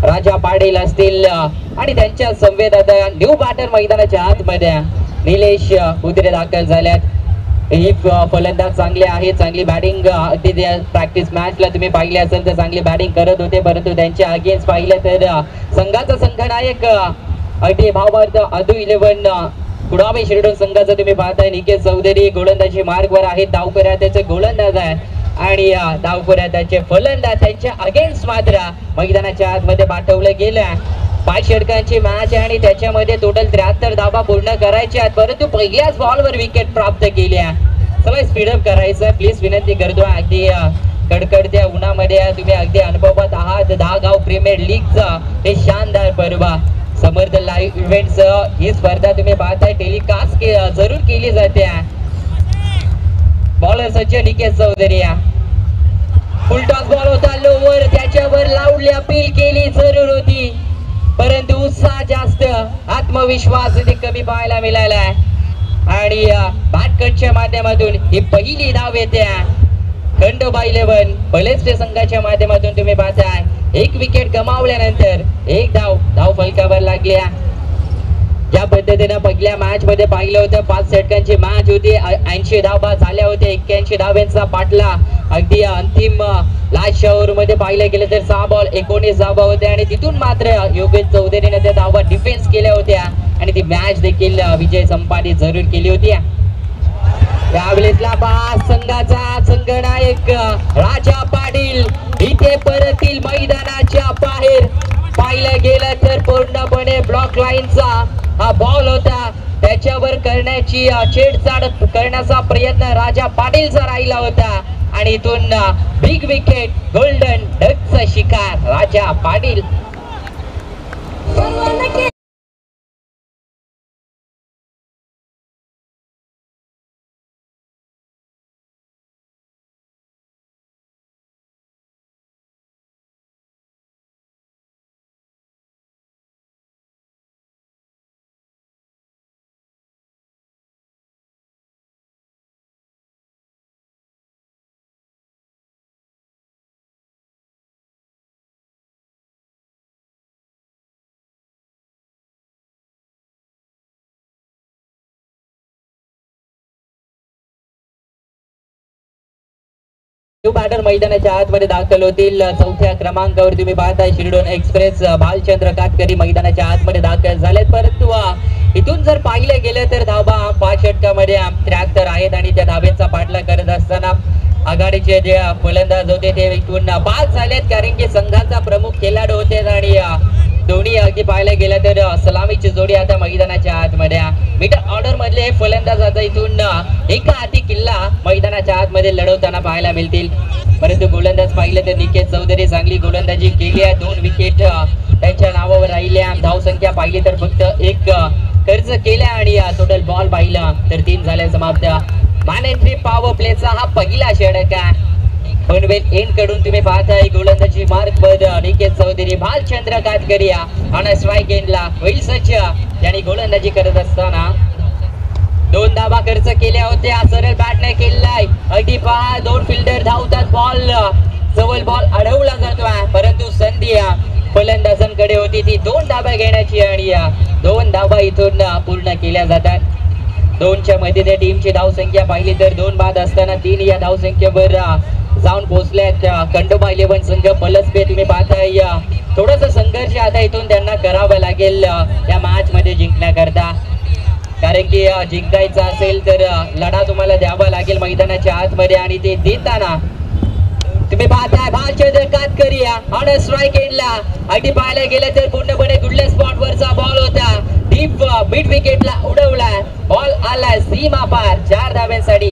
राजा पाटील असतील आणि त्यांच्या संवेदात न्यू बॅटर मैदानाच्या आतमध्ये निलेश उदरे दाखल झाल्यात. ही फलंदाज चांगले आहे. चांगली बॅटिंग अगदी प्रॅक्टिस मॅचला तुम्ही पाहिले असेल तर चांगली बॅटिंग करत होते. परंतु त्यांच्या अगेन्स्ट पाहिलं तर संघाचा संघनायक अगदी भावार्थ आदू 11 कुडावे शिरडोन संघाचा तुम्ही पाहताय निकेश चौधरी गोलंदाजी मार्गवर आहेत. डावकऱ्या त्याचे गोलंदाज आहे आणि डावकऱ्या त्याचे फलंदाज त्यांच्या अगेन्स्ट मात्र मैदानाच्या आतमध्ये पाठवलं गेलं. 5 षटकांची मॅच आहे आणि त्याच्यामध्ये टोटल 73 धावा पूर्ण करायच्या आहेत. परंतु पहिल्याच बॉलवर विकेट प्राप्त केल्या. चला स्पीडअप करायचं प्लीज विनंती करतो. अगदी कडकडत्या उन्हामध्ये तुम्ही अगदी अनुभवात आहात. 10 गाव प्रीमियर लीगचा हे शानदार पर्व समर्थ लाईव्ह इव्हेंट्स ही स्पर्धा तुम्ही पाहताय टेलिकास्ट जरूर केली जाते. बॉलर सज्ज Nikesh Chaudhari full toss ball होता लोवर त्याच्यावर लावली अपील केली जरूर होती परंतु उत्साह जास्त आत्मविश्वास इथे कमी पाहायला मिळाला आणि बॅटकटच्या माध्यमातून ही पहिली धाव येते. खंडोबा 11 पलेस्वे संघाच्या माध्यमातून तुम्ही पाहताय एक विकेट गमावल्यानंतर एक धाव फलकावर लागल्या. ज्या पद्धतीने पहिल्या मॅच मध्ये पाहिलं होतं 5 षटकांची मॅच होती. 80 धावा झाल्या होत्या. 81 धावांचा पाठला अगदी अंतिम लास्ट ओव्हर मध्ये पाहिलं गेलं तर 6 बॉल 19 धावा होत्या आणि तिथून मात्र योगेश चौधरीने त्या धावा डिफेन्स केल्या होत्या आणि ती मॅच देखील विजय संपादित जरूर केली होती. यावेळेसला संघाचा संघनायक राजा पाटील इथे परतील मैदानाच्या बाहेर. पाहिलं गेलं तर पूर्णपणे ब्लॉक लाईनचा हा बॉल होता त्याच्यावर करण्याची छेडछाड करण्याचा प्रयत्न राजा पाटीलचा राहिला होता आणि इथून बिग विकेट गोल्डन डकचा शिकार राजा पाटील. बॅटर मैदानाच्या आतमध्ये दाखल होतील. चौथ्या क्रमांकावर तुम्ही पाहताय शिरडोन एक्सप्रेस भालचंद्र कातकरी मैदानाच्या आतमध्ये दाखल झालेत. परंतु इथून जर पाहिलं गेलं तर धाबा 5 षटकामध्ये 73 आहेत आणि त्या धाब्यांचा पाठलाग करत असताना आघाडीचे जे फलंदाज होते ते इथून बाद झालेत, कारण की संघाचा प्रमुख खेळाडू होते आणि दोन्ही अगदी पाहायला गेलं तर सलामीची जोडी आता मैदानाच्या आतमध्ये. मिडल ऑर्डर मधले हे फलंदाज आता इथून एका हाती किल्ला मैदानाच्या आतमध्ये लढवताना पाहायला मिळतील. परंतु गोलंदाज पाहिलं तर निकेत चौधरी चांगली गोलंदाजी केली आहे. 2 विकेट त्यांच्या नावावर राहिल्या. धावसंख्या पाहिली तर फक्त 1 खर्च केल्या आणि टोटल बॉल पाहिला तर 3 झाले समाप्त. मॅन एंट्री पॉवर प्लेचा हा पहिला षटक आहे. पनवेल एंड कडून तुम्ही पाहताय गोलंदाजी मार्क वर निकेत चौधरी भालचंद्र कातकरी आणि स्ट्राइक एंडला होईल सज्ज यांनी गोलंदाजी करत असताना 2 धावा खर्च केल्या होत्या. सरळ बॅटने केलाय. अगदी पहा 2 फिल्डर धावतात. बॉल जवळ बॉल अडवला जातोय, परंतु संधी फलंदाजांकडे होती ती 2 धावा घेण्याची आणि 2 धावा इथून पूर्ण केल्या जातात. 2च्या मध्ये त्या टीमची धावसंख्या पाहिली तर 2 बाद असताना 3 या धावसंख्येवर जाऊन पोहोचल्यात खंडोबा 11 संघ पलसपे. तुम्ही पाहताय थोडासा संघर्ष आता इथून त्यांना करावा लागेल या मॅच मध्ये जिंकण्याकरता, कारण की जिंकायचं असेल तर लढा तुम्हाला द्यावा लागेल मैदानाच्या आतमध्ये आणि ते देताना तुम्ही पाहताय भालचंद्र कातकरी आणि स्ट्राइक एंडला अगदी पाहायला गेलं तर पूर्णपणे गुडले स्पॉट वरचा बॉल होता. डीप मिड विकेटला उडवला. बॉल आलाय सीमा पार 4 धाव्यांसाठी.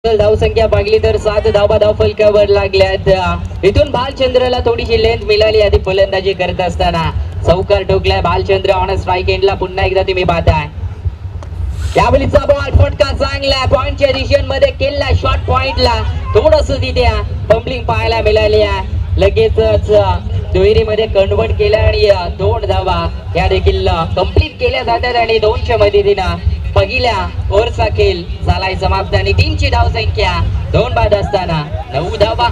धावसंख्या पाहिली तर 7 धावा धावफलकावर लागल्यात. इथून भालचंद्रला थोडीशी लेंथ मिळाली आधी फलंदाजी करत असताना. चौकार ठोकलाय भालचंद्र ऑन स्ट्राइक एंडला. पुन्हा एकदा तुम्ही पाहताय यावेळीचा बॉल फटका चांगला पॉइंटच्या दिशेमध्ये केला. शॉर्ट पॉइंटला थोडस तिथे पंपलिंग पाहायला मिळाली आहे. लगेचच दुहेरीमध्ये कन्वर्ट केला आणि 2 धावा या देखील कंप्लीट केल्या जातात आणि 2च्या मदतीनं पहिल्या ओव्हरचा खेळ झालाय समाप्त आणि टीमची धावसंख्या 2 बाद असताना 9 धावा.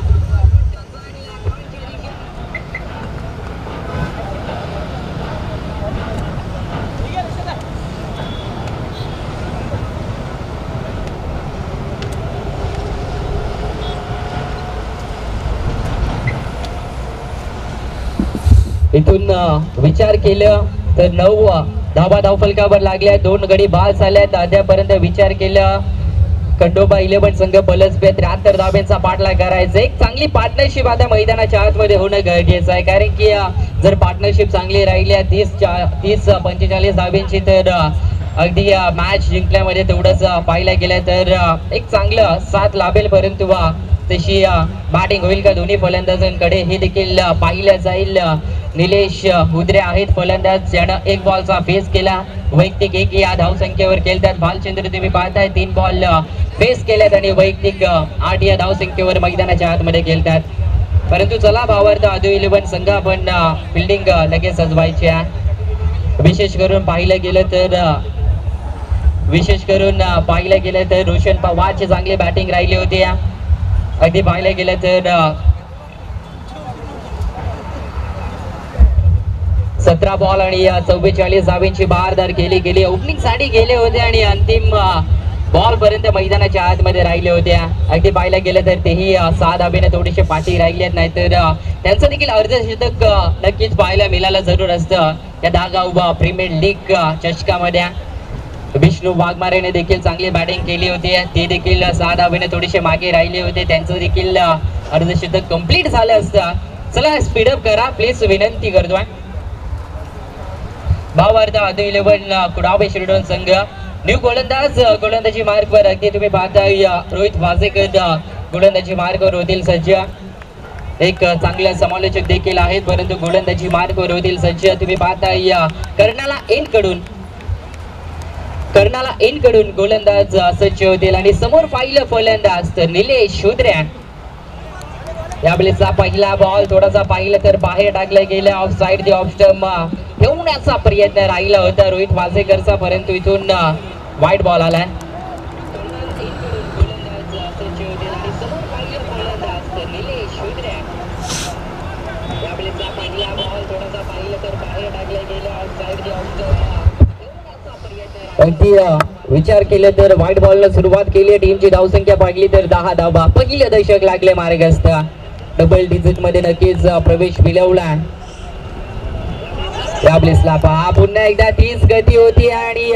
इथून विचार केलं तर 9 धावा धावफलकावर लागल्या. 2 गडी बाद झाल्यात. अद्यापर्यंत विचार केला खंडोबा 11 संघ पलसपे 73 धाब्यांचा पाठलाग करायचा. एक चांगली पार्टनरशिप आता मैदानाच्या आतमध्ये होणं गरजेचं आहे, कारण की जर पार्टनरशिप चांगली राहिली 30-45 धाब्यांची तर अगदी मॅच जिंकल्यामध्ये तेवढंच पाहायला गेलं तर एक चांगलं साथ लाभेल. परंतु तशी बॅटिंग होईल का दोन्ही फलंदाजांकडे हे देखील पाहिलं जाईल. निलेश हुद्रे आहेत फलंदाज, ज्यानं 1 बॉलचा फेस केला. वैयक्तिक 1 या धावसंख्येवर खेळतात. भालचंद्र तुम्ही पाहताय 3 बॉल फेस केल्यात आणि वैयक्तिक 8 या धावसंख्येवर मैदानाच्या आतमध्ये खेळतात. परंतु चला भावार्थ आदू 11 संघ आपण फिल्डिंग लगेच सजवायची आहे. विशेष करून पाहिलं गेलं तर रोशन पवारची चांगली बॅटिंग राहिली होती. अगदी पाहिलं गेलं तर 17 बॉल आणि 44 धाब्यांची बहारदार केली गेली. ओपनिंग साठी गेले होते आणि अंतिम बॉल पर्यंत मैदानाच्या आतमध्ये राहिले होते. अगदी पाहायला गेलं तर तेही 6 धाब्याने थोडीशी पाठी राहिली आहेत, नाहीतर त्यांचं देखील अर्धशतक नक्कीच पाहायला मिळालं जरूर असतं या 10 प्रीमियर लीग चषकामध्ये. विष्णू वाघमारेने देखील चांगली बॅटिंग केली होती. ते देखील 6 धाब्याने थोडेसे मागे राहिले होते. त्यांचं देखील अर्धशतक कंप्लीट झालं असतं. चला स्पीडअप करा प्लीज, विनंती करतोय. भावार्थ आदू 11 कुडाबे शिरडोन संघ. न्यू गोलंदाजी मार्कवर अगदी तुम्ही पाहताय रोहित वाजेकर गोलंदाजी मार्कवर होतील सज्ज. एक चांगला समालोचक देखील आहेत, परंतु गोलंदाजी मार्कवर होतील सज्ज. तुम्ही पाहताय कर्णाला एंड कडून गोलंदाज सज्ज होतील आणि समोर पाहिलं फलंदाज तर निलेश हुद्रे. यावेळेचा पहिला बॉल थोडासा पाहिलं तर बाहेर टाकला गेला. ऑफ साइड ऑफ स्टंप ठेवण्याचा प्रयत्न राहिला होता रोहित वाजेकरचा, परंतु इथून वाईट बॉल आलाय. अगदी विचार केले तर व्हाईट बॉल न सुरुवात केली. टीमची धावसंख्या पाहिली तर 10 धावा. पहिले दशक लागले मार्गस्थ. डबल डिजिट मध्ये नक्कीच प्रवेश मिळवला. या प्लेसला पहा पुन्हा एकदा तीच गती होती आणि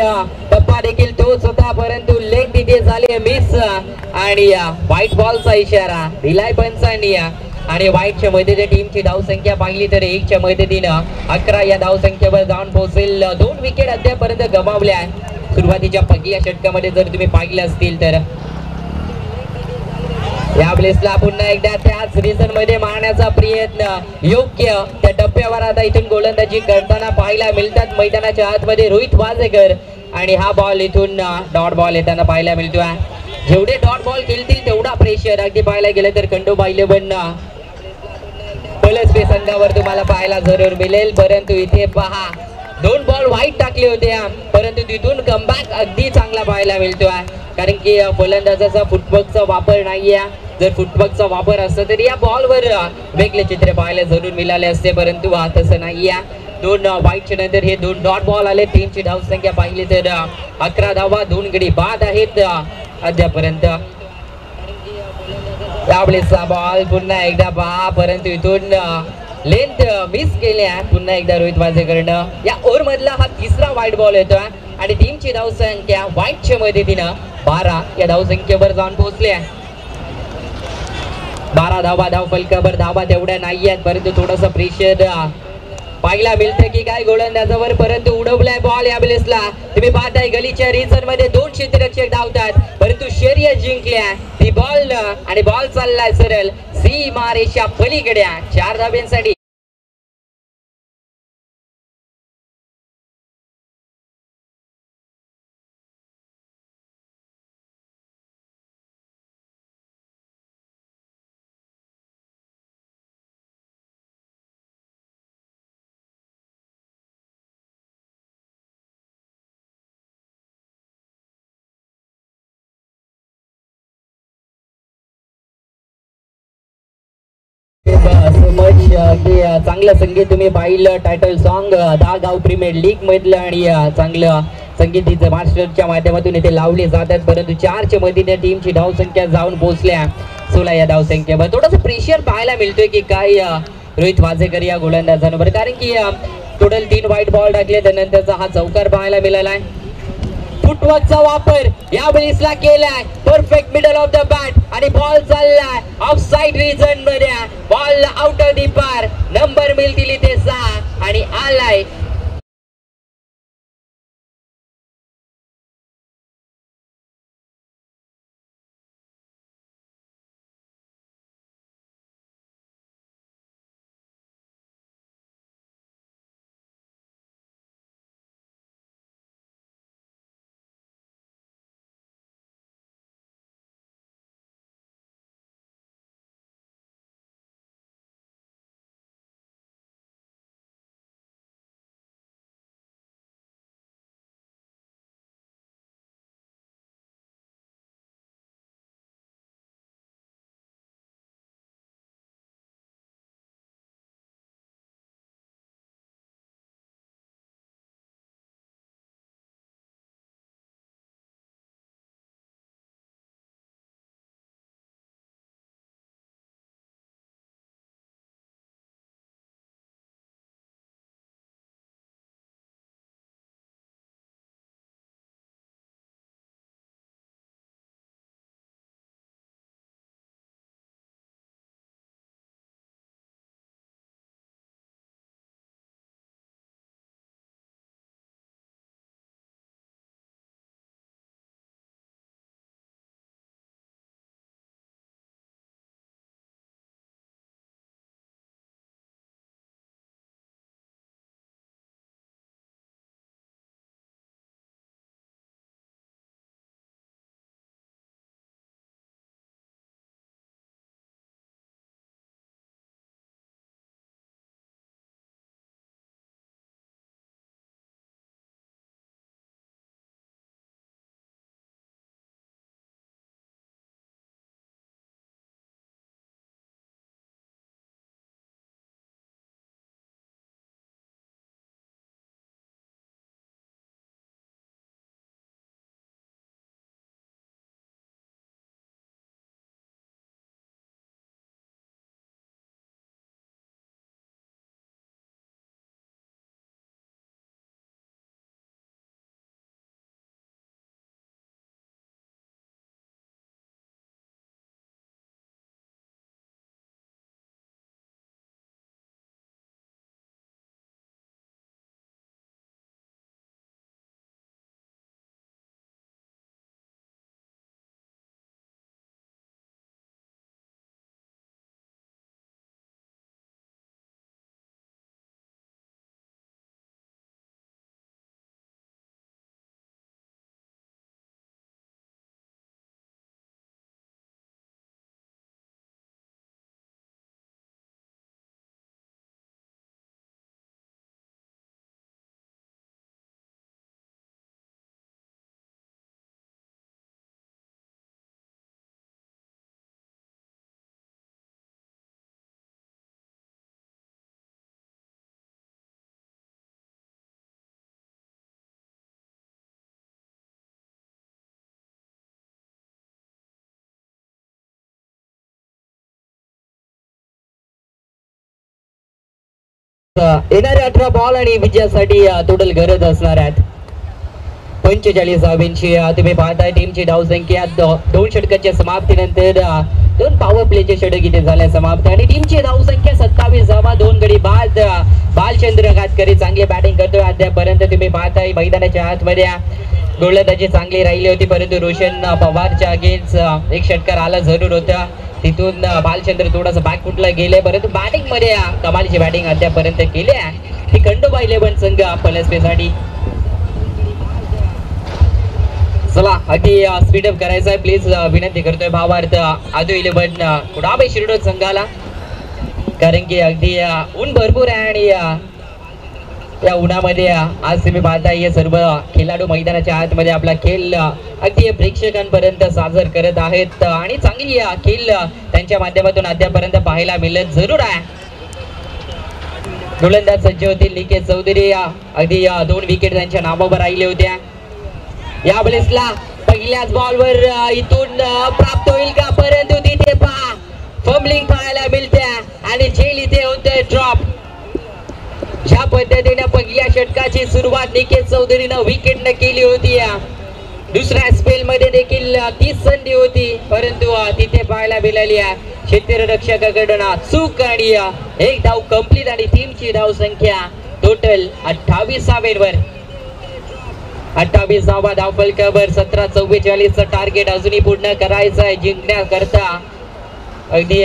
टप्पा देखील तोच होता, परंतु लेग तिथे झाले मिस आणि व्हाईट बॉलचा इशारा दिलाय पंचांनी. आणि व्हाईटच्या मदतीने टीमची धावसंख्या पाहिली तर 1च्या मदतीनं 11 या धावसंख्येवर जाऊन पोहोचेल. 2 विकेट अद्यापर्यंत गमावल्या. सुरुवातीच्या पहिल्या षटकामध्ये जर तुम्ही पाहिले असतील तर या प्लेसला पुन्हा एकदा त्याच रिझन मध्ये मारण्याचा प्रयत्न योग्य त्या टप्प्यावर आता इथून गोलंदाजी करताना पाहायला मिळतात मैदानाच्या आतमध्ये रोहित वाजेकर. आणि हा बॉल इथून डॉट बॉल येताना पाहायला मिळतोय. जेवढे डॉट बॉल खेळतील तेवढा प्रेशर अगदी पाहायला गेलं तर खंडोबा 11 संघावर तुम्हाला पाहायला जरूर मिळेल. परंतु इथे पहा 2 बॉल वाईट टाकले होते, परंतु तिथून कमबॅक अगदी चांगला पाहायला मिळतोय. कारण की फलंदाजाचा फुटवर्कचा वापर नाहीये. जर फुटवर्कचा वापर असता तर या बॉलवर वेगळे चित्र पाहायला जरूर मिळाले असते, परंतु तसं नाहीये. 2 वाईटच्या नंतर हे 2 डॉट बॉल आले. टीमची धावसंख्या पाहिली तर 11 धावा. 2 गडी बाद आहेत अद्यापर्यंत. यावेळेसचा बॉल पुन्हा एकदा पहा, परंतु इथून लेंथ मिस केल्या पुन्हा एकदा रोहित वाजेकरनं. या ओव्हर मधला हा 3रा वाईट बॉल येतोय आणि टीमची धावसंख्या वाईटच्या मदतीनं 12 या धावसंख्येवर जाऊन पोहोचल्या. 12 धावा. धाव फलकावर धावा तेवढ्या नाही आहेत, परंतु थोडस प्रेशर पाहायला मिळतं की काय गोलंदाजावर, परंतु उडवलाय बॉल. या प्लेसला तुम्ही पाहताय गलीच्या रिझन मध्ये 2 क्षेत्ररक्षक धावतात, परंतु शर्यत जिंकल्या ती बॉल आणि बॉल चाललाय सरळ सीमारेषा पलीकडे 4 धाब्यांसाठी. चांगलं संगीत तुम्ही पाहिलं. टायटल सॉन्ग 10 गाव प्रीमियर लीग मधलं आणि चांगलं संगीत मास्टरच्या माध्यमातून इथे लावले जातात, परंतु 4च्या मदतीने टीमची धावसंख्या जाऊन पोहोचल्या 16 या धावसंख्येवर. थोडंसं प्रेशर पाहायला मिळतोय की काय रोहित वाजेकर या गोलंदाजांवर, कारण की टोटल 3 व्हाईट बॉल टाकले त्यानंतरचा हा चौकार पाहायला मिळालाय. फुटवर्कचा वापर या वेळेसला केलाय. Perfect middle of the bat आणि बॉल चाललाय ऑफ साइड रिजन मध्ये. बॉल आउट ऑफ दी पार. नंबर मिळतील इथे 6 आणि आलाय येणाऱ्या 18 बॉल आणि विजयासाठी टोटल गरज असणार आहेत 45 धावांची. तुम्ही पाहताय टीमची धावसंख्या 2 षटकांच्या समाप्तीनंतर 2 पॉवर प्लेचे षटक इथे झाले समाप्त आणि टीमची धावसंख्या 27 धावा 2 गडी बाद. बालचंद्र कातकरी चांगली बॅटिंग करतोय अद्यापर्यंत. तुम्ही पाहताय मैदानाच्या आतमध्ये गोलंदाजी चांगली राहिली होती परंतु रोशन पवारच्या अगेन्स्ट एक षटकार आला जरूर होता. तिथून बालचंद्र थोडासा बॅकफुटला गेले परंतु बॅटिंग मध्ये कमालीची बॅटिंग अद्यापर्यंत केली आहे. ही खंडोबा 11 संघ पलसपेसाठी. चला अगदी स्पीडअप करायचं आहे प्लीज विनंती करतोय भावार्थ आदू 11 कुडाबे शिरडोन संघाला कारण की अगदी ऊन भरपूर आहे आणि या उन्हामध्ये आज तुम्ही पाहताय हे सर्व खेळाडू मैदानाच्या आतमध्ये आपला खेळ अगदी प्रेक्षकांपर्यंत सादर करत आहेत आणि चांगली खेळ त्यांच्या माध्यमातून अद्यापर्यंत पाहायला मिळत जरूर आहे. गोलंदाज सज्ज होतील निकेत चौधरी. अगदी 2 विकेट त्यांच्या नावावर राहिल्या होत्या. या बॉलेसला पहिल्याच बॉलवर इथून प्राप्त होईल का परंतु तिथे पहा फंबलिंग पाहायला मिळते आणि झेल इथे होते ड्रॉप. ज्या पद्धतीने पहिल्या षटकाची सुरुवात निकेत चौधरीनं विकेटनं केली होती दुसऱ्या स्पेल मध्ये देखील 30 संधी होती परंतु तिथे पाहायला मिळाली क्षेत्ररक्षकाकडून चूक आणि एक धाव कंप्लीट आणि टीमची धाव संख्या टोटल 28 धावेवर 28 धावा धावफलकावर 17-44 टार्गेट अजूनही पूर्ण करायचं आहे जिंकण्याकरता अगदी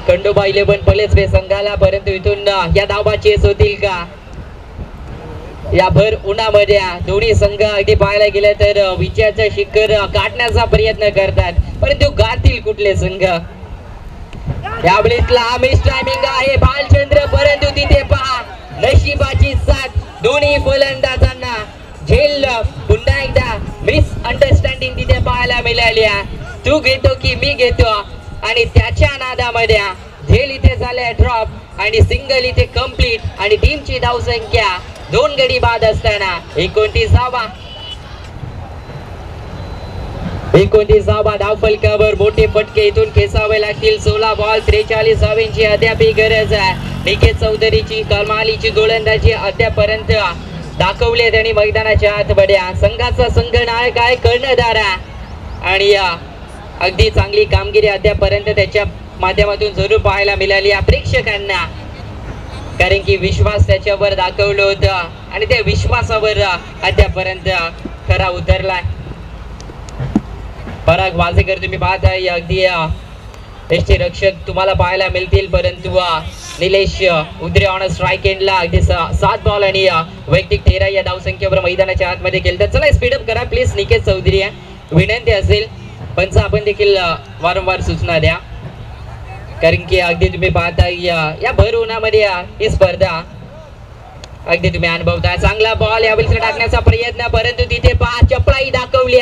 खंडोबा 11 पलसपे संघाला परंतु इथून या धावा चेस होतील का या भर उन्हामध्ये दोन्ही संघ अगदी पाहायला गेलं तर विजयाचं शिखर गाठण्याचा प्रयत्न करतात परंतु गातील कुठले संघ. या वेळेसला मिस टायमिंग आहे बालचंद्र परंतु तिथे पहा नशिबाची साथ दोन्ही फलंदाजांना झेल पुन्हा एकदा मिस अंडरस्टँडिंग तिथे पाहायला मिळाली. तू घेतो की मी घेतो आणि त्याच्या नादामध्ये झेल इथे झाले ड्रॉप आणि सिंगल इथे कंप्लीट आणि टीमची धाव संख्या 2 गडी बाद असताना 29 धावा 29 धावा धावफलकावर मोठे फटके इथून खेचावे लागतील. 16 बॉल 43 धावांची अद्याप गरज आहे. निकेत चौधरीची कमालीची गोलंदाजी अद्यापर्यंत दाखवले त्यांनी मैदानाच्या आतमध्ये. संघाचा संघनायक आहे कर्णधार आणि अगदी चांगली कामगिरी अद्यापर्यंत त्याच्या माध्यमातून जरूर पाहायला मिळाली प्रेक्षकांना कारण की विश्वास त्याच्यावर दाखवलं होतं आणि त्या विश्वासावर अद्यापर्यंत खरा उतरलाय. पराग वाजेकर तुम्ही पाहताय अगदी यष्टी रक्षक तुम्हाला पाहायला मिळतील परंतु निलेश उद्रे ऑन स्ट्राइक एंडला अगदी 7 बॉल आणि वैयक्तिक 13 या धावसंख्येवर मैदानाच्या आतमध्ये केलं. तर चला स्पीडअप करा प्लीज निकेत चौधरी विनंती असेल पंच आपण देखील वारंवार सूचना द्या कारण की अगदी तुम्ही पाहताय या भर उन्हामध्ये ही स्पर्धा अगदी तुम्ही अनुभवताय. चांगला बॉल यावेळी टाकण्याचा प्रयत्न परंतु तिथे पहा चपळाई दाखवली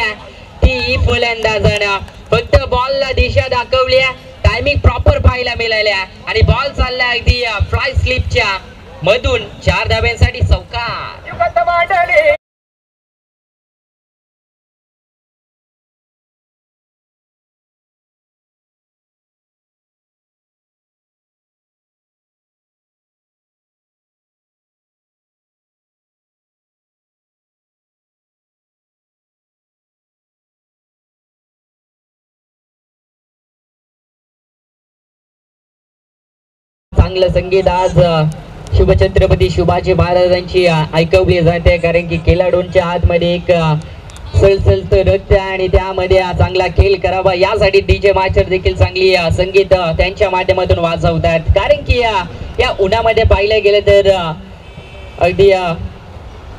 ती फलंदाजानं फक्त बॉलला दिशा दाखवली टायमिंग प्रॉपर पाहायला मिळाल्या आणि बॉल चालला अगदी फ्लाय स्लिपच्या मधून 4 धाब्यांसाठी चौकार. चांगलं संगीत आज शिवछत्रपती शिवाजी महाराजांची ऐकवली जाते कारण की खेळाडूंच्या आतमध्ये एक सळसळत रक्त आणि त्यामध्ये चांगला खेळ करावा यासाठी डीजे मास्टर देखील चांगली संगीत त्यांच्या माध्यमातून वाजवतात कारण की या उन्हामध्ये पाहिलं गेलं तर अगदी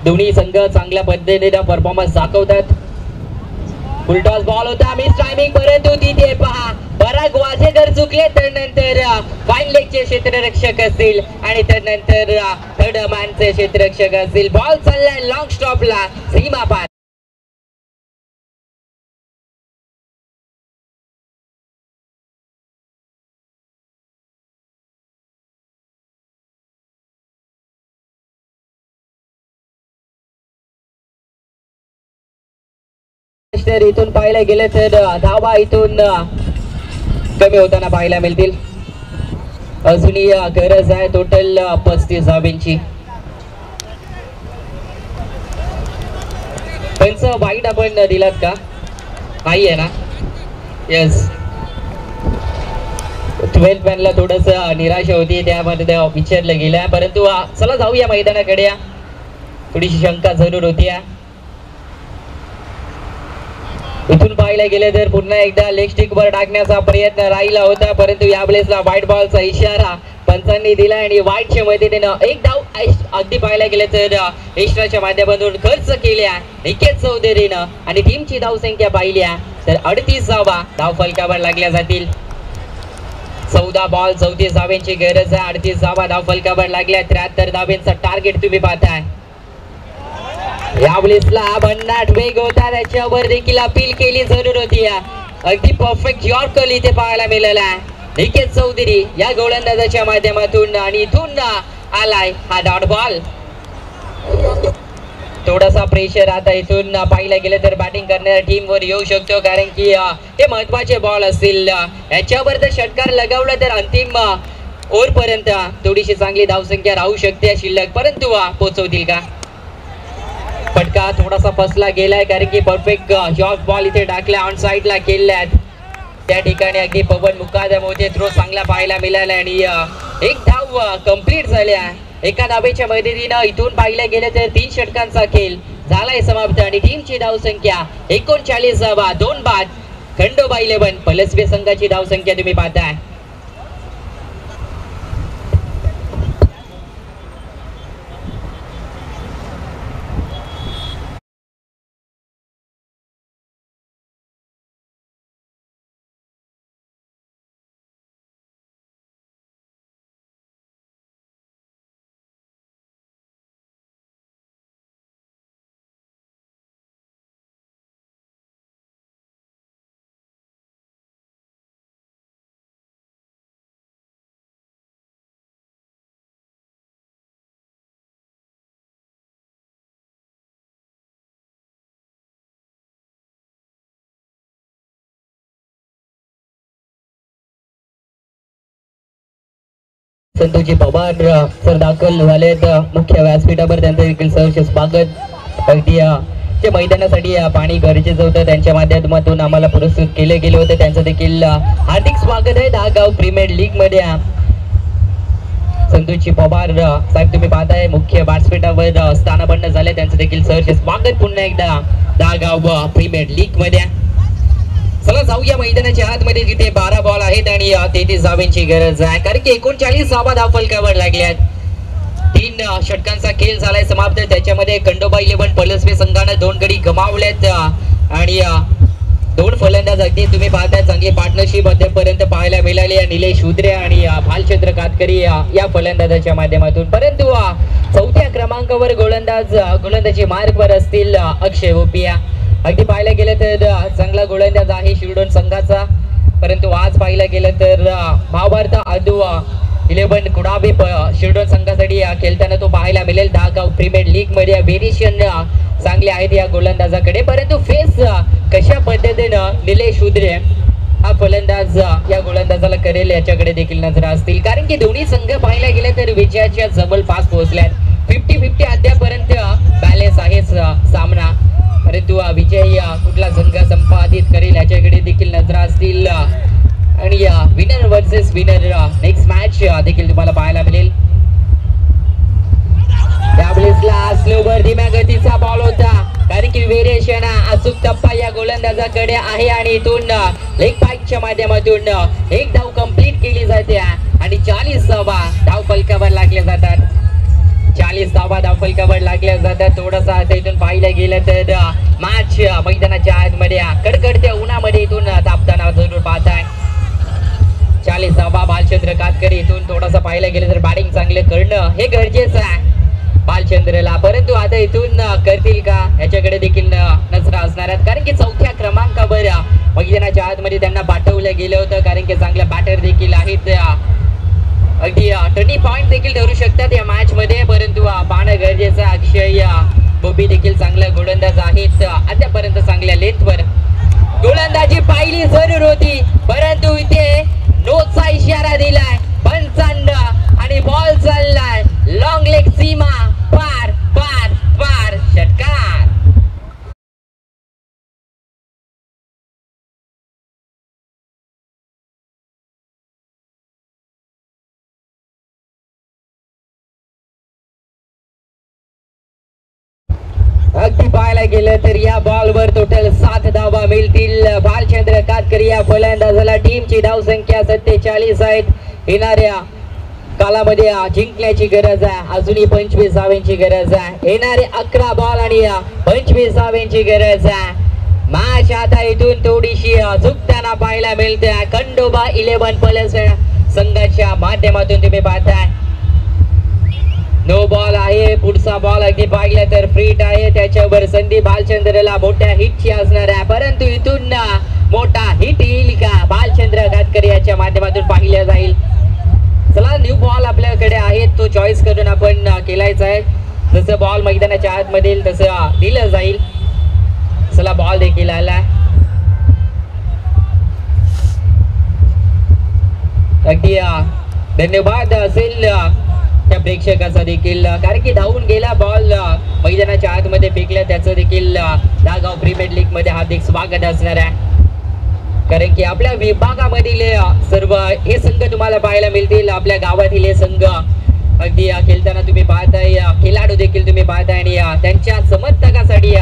दोन्ही संघ चांगल्या पद्धतीने परफॉर्मन्स दाखवतात. उलटाच बॉल होता मिस टायमिंग परंतु तिथे पहा पराग वाजेकर चुकले तर नंतर फाईन लेगचे क्षेत्ररक्षक असतील आणि त्यानंतर थर्ड मॅनचे क्षेत्ररक्षक असतील. बॉल चाललाय लॉंग स्टॉपला सीमा पार. इथून पाहायला गेलं तर धावा इथून कमी होताना पाहायला मिळतील. अजूनही गरज आहे टोटल 35 धाब्यांची. त्यांचं वाईट आपण दिलात का? नाही आहे ना? येस. 12 मॅनला थोडस निराशा होती त्यामध्ये विचारलं गेलं परंतु चला जाऊया मैदानाकडे. थोडीशी शंका जरूर होती. इथून पाहायला गेले तर पुन्हा एकदा लेग स्टिक वर टाकण्याचा प्रयत्न राहिला होता परंतु यावेळेस व्हाईट बॉलचा इशारा पंचांनी दिला आणि व्हाईटच्या मदतीनं एक धाव अगदी पाहायला गेले तर एक्स्ट्राच्या माध्यमातून खर्च केल्या निकेत चौधरीनं आणि टीमची धावसंख्या पाहिल्या तर 38 धावा धाव फलकावर लागल्या जातील. 14 बॉल 34 धाव्यांची गरज आहे. 38 धावा धाव फलकावर लागल्या. 73 धाव्यांचा टार्गेट तुम्ही पाहताय. यावेळेसला भन्नाट वेग होता त्याच्यावर देखील अपील केली जरूर होती. अगदी परफेक्ट यॉर्कर इथे पाहायला मिळाला आहे निकेत चौधरी या गोलंदाजाच्या माध्यमातून आणि इथून आलाय हा डॉट बॉल. थोडासा प्रेशर आता इथून पाहिलं गेलं तर बॅटिंग करणाऱ्या टीमवर येऊ शकतो कारण की हे महत्वाचे बॉल असतील. याच्यावर जर षटकार लगावला तर अंतिम ओव्हर पर्यंत थोडीशी चांगली धावसंख्या राहू शकते शिल्लक परंतु पोहोचवतील का? फटका थोडासा फसला गेलाय कारण की परफेक्ट शॉर्ट बॉल इथे टाकला ऑन साइडला केल्यात त्या ठिकाणी अगदी पवन मुकादम होते. थ्रो चांगला पाहायला मिळाला आणि एक धाव कंप्लीट झाल्या. एका धावेच्या मदतीनं इथून पाहिलं गेलं तर 3 षटकांचा खेळ झालाय समाप्त आणि टीमची धावसंख्या 39 धावा 2 बाद. खंडोबा 11 पलसबे संघाची धावसंख्या तुम्ही पाहताय. संतोषजी पवार सर दाखल झालेत मुख्य व्यासपीठावर त्यांचं देखील सहर्ष स्वागत. अगदी जे मैदानासाठी पाणी गरजेचं होतं त्यांच्या माध्यमातून आम्हाला पुरस्कृत केले गेले होते त्यांचं देखील हार्दिक स्वागत आहे. दहागाव प्रीमियर लीग मध्ये संतोषजी पवार साहेब तुम्ही पाहताय मुख्य व्यासपीठावर स्थानापन्न झाले त्यांचं देखील सहर्ष स्वागत पुन्हा एकदा दहागाव प्रीमियर लीग मध्ये. चला जाऊया मैदानाच्या आतमध्ये जिथे 12 बॉल आहेत आणि 33 धावांची गरज आहे कारण की 39 धावा धाव फलकावर लागल्यात. 3 षटकांचा खेळ झालाय समाप्त. त्याच्यामध्ये खंडोबा 11 पलसबे संघानं 2 गडी गमावलेत आणि 2 फलंदाज अगदी तुम्ही पाहताय चांगली पार्टनरशिप अद्यापर्यंत पाहायला मिळाली. निलेश उद्रे आणि भालचंद्र कातकरी या फलंदाजाच्या माध्यमातून परंतु 4थ्या क्रमांकावर गोलंदाजी मार्कवर असतील अक्षय ओपिया. अगदी पाहायला गेलं तर चांगला गोलंदाज आहे शिरडोन संघाचा परंतु आज पाहिलं गेलं तर महाभारत आदू 11 कुडाबी शिरडोन संघासाठी खेळताना तो पाहायला मिळेल. दहागाव प्रीमियर लीग मध्ये व्हेरिएशन चांगले आहेत या गोलंदाजाकडे परंतु फेस कशा पद्धतीनं निलेश उद्रे हा फलंदाज या गोलंदाजाला करेल याच्याकडे देखील नजर असतील कारण की दोन्ही संघ पाहायला गेले तर विजयाच्या जवळपास पोहोचल्यात. 50-50 अद्यापर्यंत बॅलन्स आहे सामना परंतु विजय कुठला संघ संपादित करेल याच्याकडे देखील नजर असतील आणि winner versus winner next match देखील तुम्हाला पाहायला मिळेल. त्यावेळेसला स्लोवर धीम्या गतीचा बॉल होता कारण की व्हेरिएशन अचूक टप्पा या गोलंदाजाकडे आहे आणि इथून लेग पॅकच्या माध्यमातून एक धाव कंप्लीट केली जाते आणि 40 धावा धाव फलकावर लागल्या जातात. 40 धावा धाव फलकावर लागल्या जातात. थोडासा आता इथून पाहिलं गेलं तर मॅच मैदानाच्या आतमध्ये कडकडत्या उन्हामध्ये इथून तापताना जरूर पाहताय. 40 धावा भालचंद्र कातकरी इथून थोडासा पाहिलं गेलं तर बॅटिंग चांगलं करणं हे गरजेचं आहे भालचंद्रला परंतु आता इथून करतील का याच्याकडे देखील नजर असणार आहेत कारण की 4थ्या क्रमांकावर मैदानाच्या आतमध्ये त्यांना पाठवलं गेलं होतं कारण की चांगल्या बॅटर देखील आहेत. अगदी टर्निंग पॉइंट देखील ठरू शकतात या मॅच मध्ये परंतु पाहणं गरजेचं. अक्षय बोबी देखील चांगला गोलंदाज आहेत आतापर्यंत चांगल्या लेंथवर गोलंदाजी पाहिली जरूर होती परंतु इथे नोचा इशारा दिलाय पंचांनी. अगदी पाहायला गेलं तर या बॉलवर टोटल 7 धावा मिळतील. भालचंद्र कातकरी या फलंदाजाला टीमची धावसंख्या 47 आहेत. येणाऱ्या कालामध्ये जिंकण्याची गरज आहे. अजूनही 25 धावांची गरज आहे. येणारे 11 बॉल आणि 25 धावांची गरज आहे. मॅच आता इथून थोडीशी झुकताना पाहायला मिळते. खंडोबा 11 प्लस संघाच्या माध्यमातून तुम्ही पाहताय नो बॉल आहे. पुढचा बॉल अगदी पाहिला तर फ्रीट आहे. त्याच्यावर संदीप भालचंद्रला मोठ्या हिटची असणार आहे. परंतु इथून मोठा हिट येईल का भालचंद्र कातकरी याच्या माध्यमातून पाहिला जाईल. चला न्यू बॉल आपल्याकडे आहे तो चॉईस करून आपण केलायचा आहे. जसं बॉल मैदानाच्या आतमध्ये येईल तसं दिलं जाईल. चला बॉल देखील आला. अगदी धन्यवाद असेल त्या प्रेक्षकाचा देखील कारण की धावून गेला बॉल मैदानाच्या आतमध्ये फेकला. त्याचं देखील दागाव प्रीमियर लीग मध्ये हार्दिक स्वागत असणार आहे. कारण की आपल्या विभागामधील सर्व हे संघ तुम्हाला पाहायला मिळतील. आपल्या गावातील हे संघ अगदी खेळताना तुम्ही पाहताय. खेळाडू देखील तुम्ही पाहताय आणि त्यांच्या समर्थकासाठी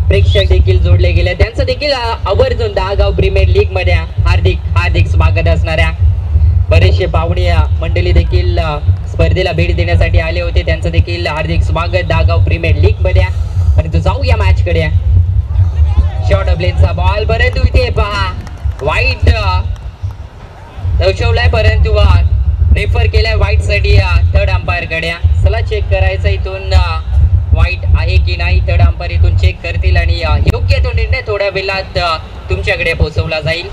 प्रेक्षक देखील जोडले गेले. त्यांचं देखील आवर्जून दागाव प्रीमियर लीग मध्ये हार्दिक हार्दिक स्वागत असणार आहे. बरेचसे पाहुणे मंडळी देखील स्पर्धेला भेट देण्यासाठी आले होते. त्यांचं देखील हार्दिक स्वागत दागाव प्रीमियर लीग मध्ये. परंतु जाऊया मॅच कडे. शॉर्ट ब्लेनचा बॉल परंतु इथे पहा वाईट दर्शवलाय परंतु रेफर केलाय वाईट साठी थर्ड अंपायर कडे. चला चेक करायचं इथून वाईट आहे की नाही. थर्ड अंपायर इथून चेक करतील आणि योग्य तो निर्णय थोड्या वेळात तुमच्याकडे पोहोचवला जाईल.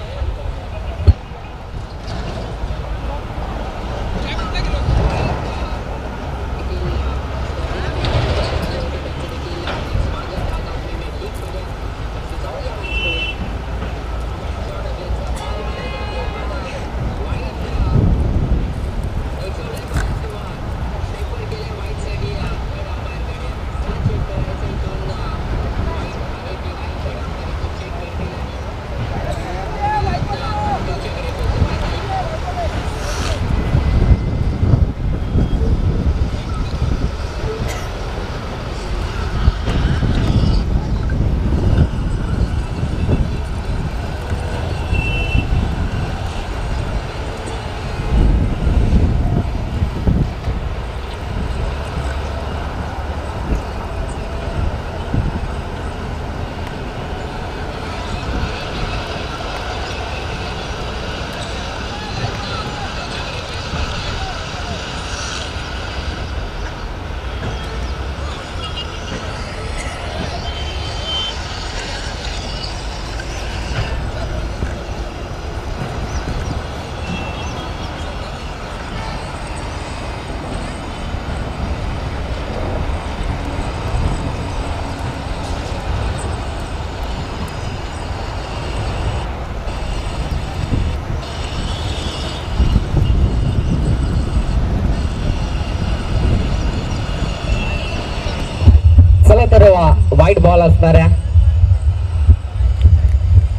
तर वाईट बॉल असणाऱ्या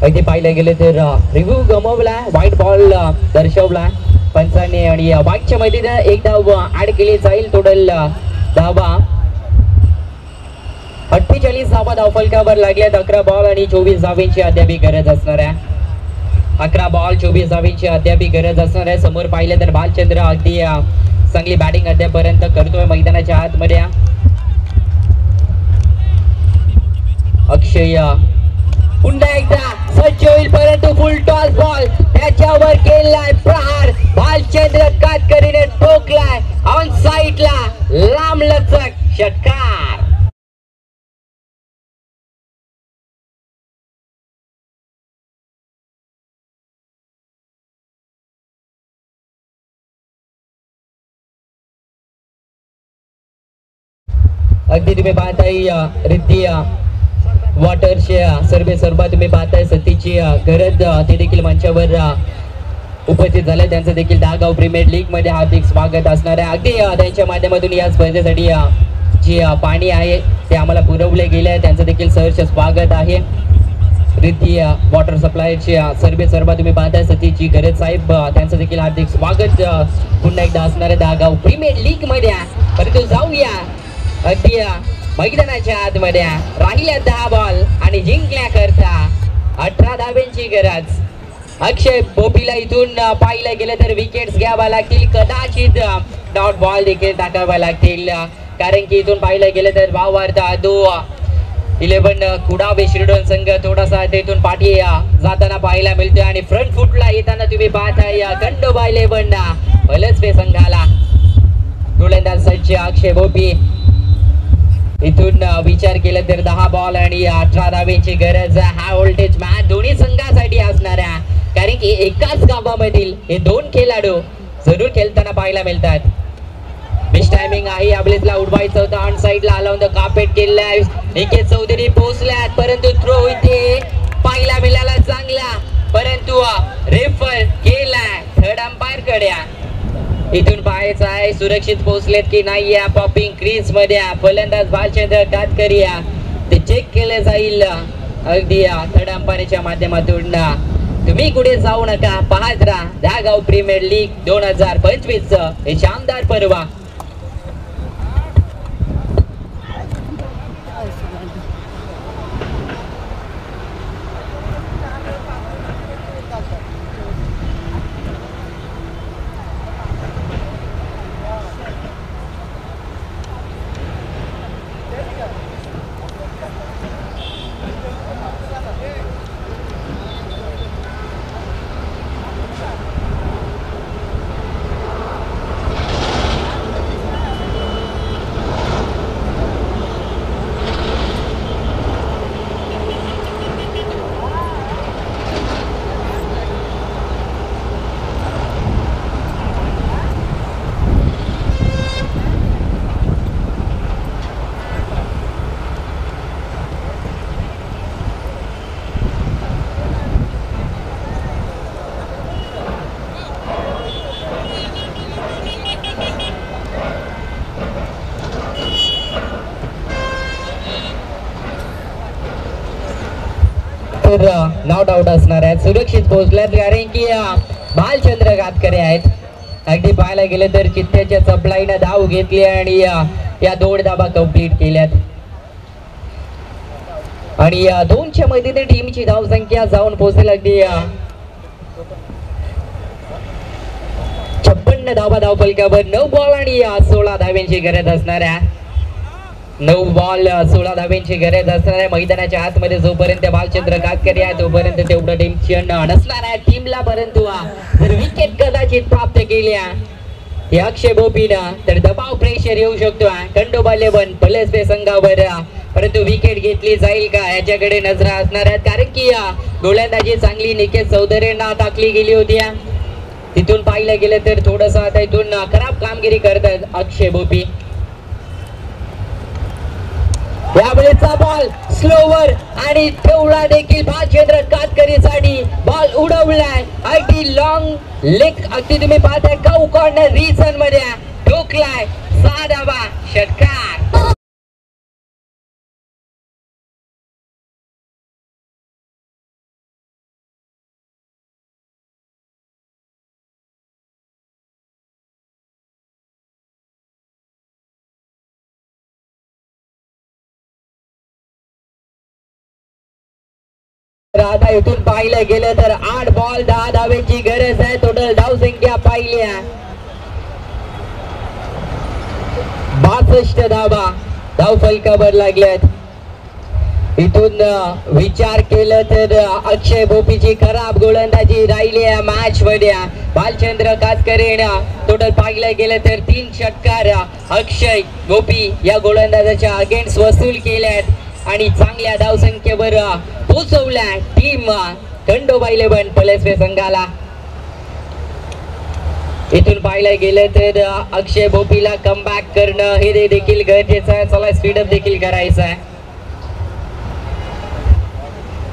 इथे पाहिलं गेले तर रिव्ह्यू गमवला. वाईट बॉल दर्शवला पंचाने आणि वाईटच्या मैदानात एक धाव ऍड केली जाईल. टोटल धावा 48 धावा धावफलकावर लागल्यात. 11 बॉल आणि 24 धावांची अद्यापी गरज असणार आहे. 11 बॉल 24 धावांची अद्यापी गरज असणार आहे. समोर पाहिलं तर भालचंद्र अगदी चांगली बॅटिंग अद्यापर्यंत करतोय मैदानाच्या आतमध्ये. अक्षय पुन्हा एकदा सज्ज होईल परंतु फुल टॉस बॉल त्याच्यावर केलाय प्रहार. भालचंद्र कातकरीने ठोकलाय ऑन साईडला लांब लचक षटकार. अगदी तुम्ही पाहताय रिद्धी वॉटरच्या सर्व तुम्ही पाहताय सतीची गरज ते देखील मंचावर उपस्थित झाले. त्यांचं देखील दागाव प्रीमियर लीग मध्ये हार्दिक स्वागत असणार आहे. अगदी त्यांच्या माध्यमातून या स्पर्धेसाठी जे पाणी आहे ते आम्हाला पुरवले गेले आहे. त्यांचं देखील सहर्ष स्वागत आहे. रिद्धी वॉटर सप्लायचे सर्व तुम्ही पाहताय सतीची गरज साहेब त्यांचं देखील हार्दिक स्वागत पुन्हा एकदा असणार आहे दागाव प्रीमियर लीग मध्ये. परंतु जाऊया अगदी मैदानाच्या आतमध्ये राहिल्या 10 बॉल आणि जिंकल्या करता 18 धाब्यांची गरज. अक्षय बोपीला इथून पाहिलं गेलं तर विकेट्स घ्यावा लागतील, कदाचित डॉट बॉल देखील टाकावा लागतील, कारण की इथून पाहिलं गेलं तर भावार्थ 11 कुडावे शिरडोन संघ थोडासा तेथून पाठी जाताना पाहायला मिळतोय आणि फ्रंट फुटला येताना तुम्ही पाहताय खंडोबा 11 पलसवे संघाला. गोलंदाज सज्ज अक्षय बोपी. इथून विचार केला तर 10 बॉल आणि 18 धाब्यांची गरज. हा व्होल्टेज मॅच दोन्ही संघासाठी असणाऱ्या, कारण की एकाच गावामधील हे 2 खेळाडू जरूर खेळताना पाहायला मिळतात. मिस टायमिंग आहे आपल्याला उडवायचं होतं, ऑन साइडला अलाउन द कार्पेट केलाय. निकेत चौधरी पोहोचल्यात, परंतु थ्रो इथे पाहायला मिळाला चांगला, परंतु रेफर केलाय थर्ड अंपायर कडे. इथून पाहायचं आहे सुरक्षित पोहोचलेत की नाही या पॉपिंग क्रीज मध्ये. फलंदाज भालचंद्र कातकरी ते चेक केले जाईल अगदी थर्ड अंपायरच्या माध्यमातून. तुम्ही कुठे जाऊ नका, पाहत राहा धागाव प्रीमियर लीग 2025 हे शानदार पर्व. नॉट आउट असणार आहेत, सुरक्षित पोहोचल्यात, कारण की भालचंद्र कातकरे आहेत. अगदी पाहायला गेले तर चित्त्याच्या चपलाईनं धाव घेतली आणि या 2 धाबा कंप्लीट केल्यात. आणि 2च्या मध्ये टीमची धावसंख्या जाऊन पोहोचेल अगदी 56 धावा धावफलकावर. 9 बॉल आणि 16 धाव्यांची गरज असणाऱ्या 9 बॉल 16 धाव्यांची गरज असणाऱ्या मैदानाच्या आतमध्ये जोपर्यंत भालचंद्र कातकरी आहे तोपर्यंत तेवढं टेन्शन नसणार आहे टीमला. परंतु जर विकेट कदाचित प्राप्त केल्या या अक्षय बोपीनं तर दबाव प्रेशर येऊ शकतो खंडोबा 11 पलसवे संघावर. परंतु विकेट घेतली जाईल का याच्याकडे नजरा असणार आहेत, कारण की गोलंदाजी चांगली निकेत चौधरींना टाकली गेली होती. तिथून पाहिलं गेलं तर थोडंसं आता इथून खराब कामगिरी करतात अक्षय बोपी. यावेळेचा बॉल स्लोवर आणि तेवढा देखील भालचंद्र कातकरीसाठी बॉल उडवलाय. अगदी लॉंग लेग अगदी तुम्ही पाहताय काऊ कॉर्नर रिजन मध्ये ठोकलाय. 6 धावा षटकार. आता इथून पाहिलं गेलं तर 8 बॉल 10 धावेची गरज आहे. टोटल धावसंख्या पाहिल्या 62 धावा धावफलकावर लागल्यात. इथून विचार केलं तर अक्षय बोपीची खराब गोलंदाजी राहिली या मॅच मध्ये. भालचंद्र कातकरे टोटल पाहिलं गेलं तर 3 षटकार अक्षय बोपी या गोलंदाजाच्या अगेन्स्ट वसूल केल्यात आणि चांगल्या धावसंख्येवर पोहोचवल्या टीम खंडोबा 11 पलसवे संघाला. इथून पाहायला गेलं तर अक्षय बोपीला कमबॅक करणं हे देखील गरजेचं आहे. चला स्पीडअप देखील करायचं आहे.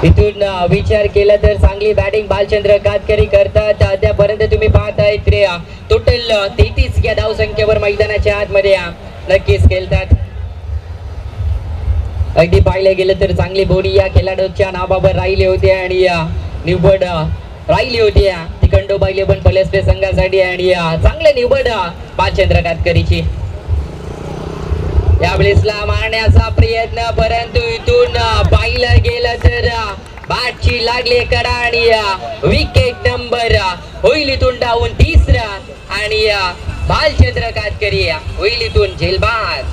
इथून विचार केला तर चांगली बॅटिंग भालचंद्र कातकरी करतात. त्यापर्यंत तुम्ही पाहताय टोटल 33 या धावसंख्येवर मैदानाच्या आतमध्ये नक्कीच खेळतात. अगदी पाहिलं गेलं तर चांगली बोली या खेळाडूच्या नावावर राहिली होती आणि निवड राहिली होती ती खंडोबा 11 पलसवे संघासाठी आणि चांगले निवड भालचंद्र कातकरीची. यावेळेसला मारण्याचा प्रयत्न, परंतु इथून पाहिलं गेलं तर बॅटची लागली कडा आणि विकेट नंबर होईल इथून डाऊन तिसरा आणि भालचंद्र कातकरी होईल इथून झेलबाद.